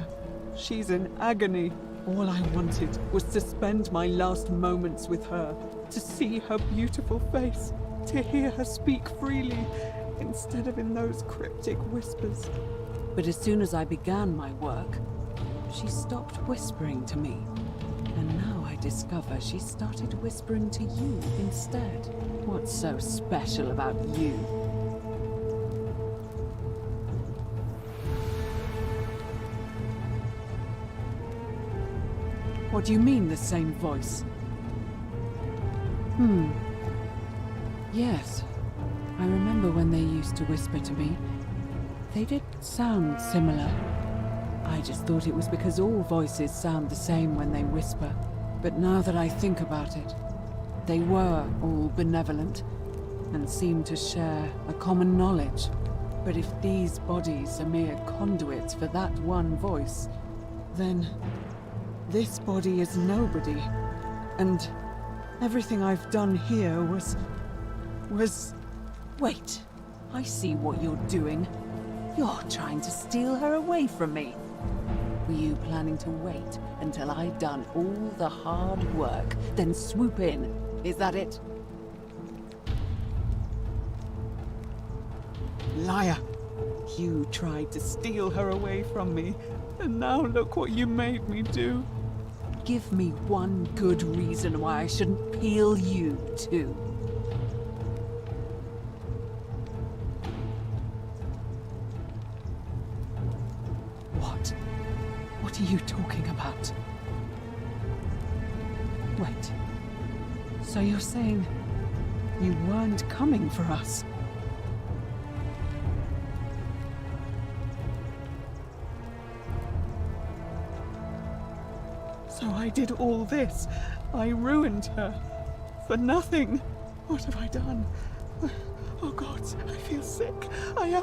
She's in agony. All I wanted was to spend my last moments with her, to see her beautiful face, to hear her speak freely, instead of in those cryptic whispers. But as soon as I began my work, she stopped whispering to me. And now I discover she started whispering to you instead. What's so special about you? What do you mean, the same voice? Yes. I remember when they used to whisper to me. They did sound similar. I just thought it was because all voices sound the same when they whisper. But now that I think about it, they were all benevolent and seemed to share a common knowledge. But if these bodies are mere conduits for that one voice, then this body is nobody, and everything I've done here was... Wait, I see what you're doing. You're trying to steal her away from me. Were you planning to wait until I'd done all the hard work, then swoop in? Is that it? Liar! You tried to steal her away from me, and now look what you made me do. Give me one good reason why I shouldn't peel you, too. What? What are you talking about? Wait. So you're saying you weren't coming for us? So I did all this. I ruined her. For nothing. What have I done? Oh God, I feel sick. I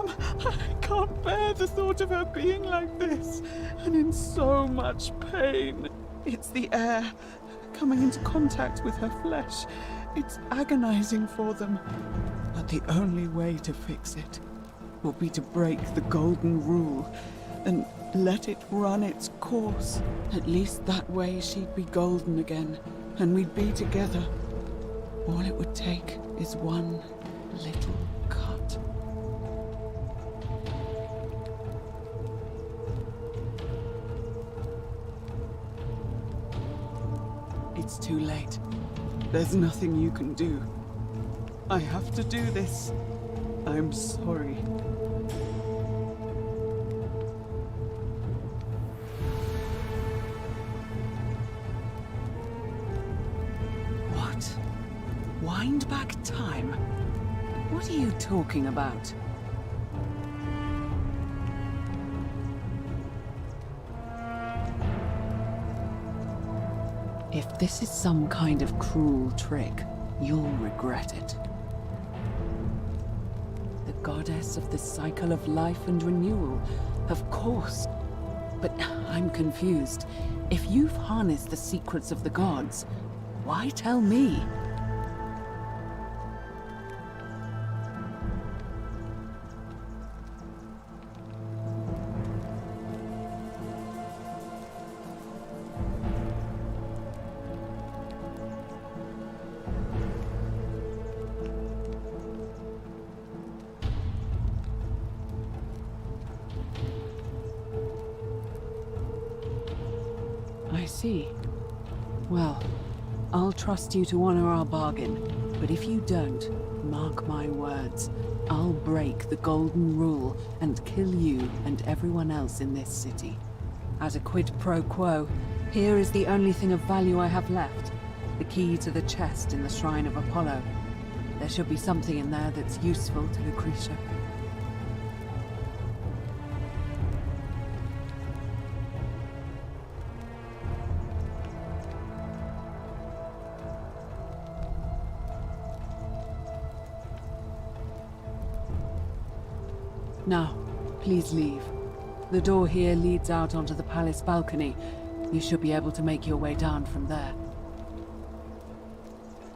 can't bear the thought of her being like this. And in so much pain. It's the air coming into contact with her flesh. It's agonizing for them. But the only way to fix it will be to break the golden rule and let it run its course. At least that way she'd be golden again, and we'd be together. All it would take is one little cut. It's too late. There's nothing you can do. I have to do this. I'm sorry. What? Wind back time? What are you talking about? If this is some kind of cruel trick, you'll regret it. The goddess of the cycle of life and renewal, of course. But I'm confused. If you've harnessed the secrets of the gods, why tell me? I see. Well, I'll trust you to honor our bargain, but if you don't, mark my words, I'll break the golden rule and kill you and everyone else in this city. As a quid pro quo, here is the only thing of value I have left, the key to the chest in the Shrine of Apollo. There should be something in there that's useful to Lucretia. Now, please leave. The door here leads out onto the palace balcony. You should be able to make your way down from there.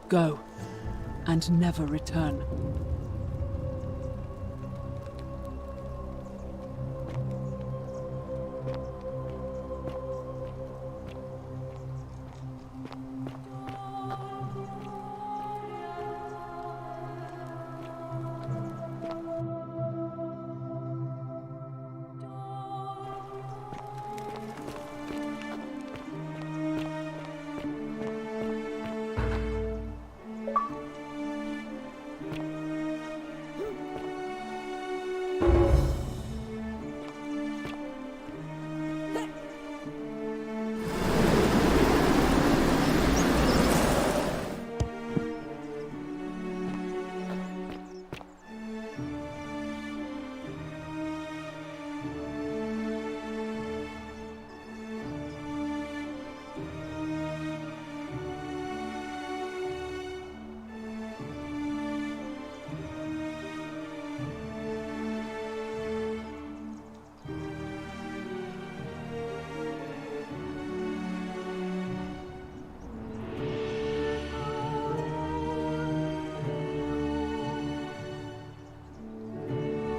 Go, and never return.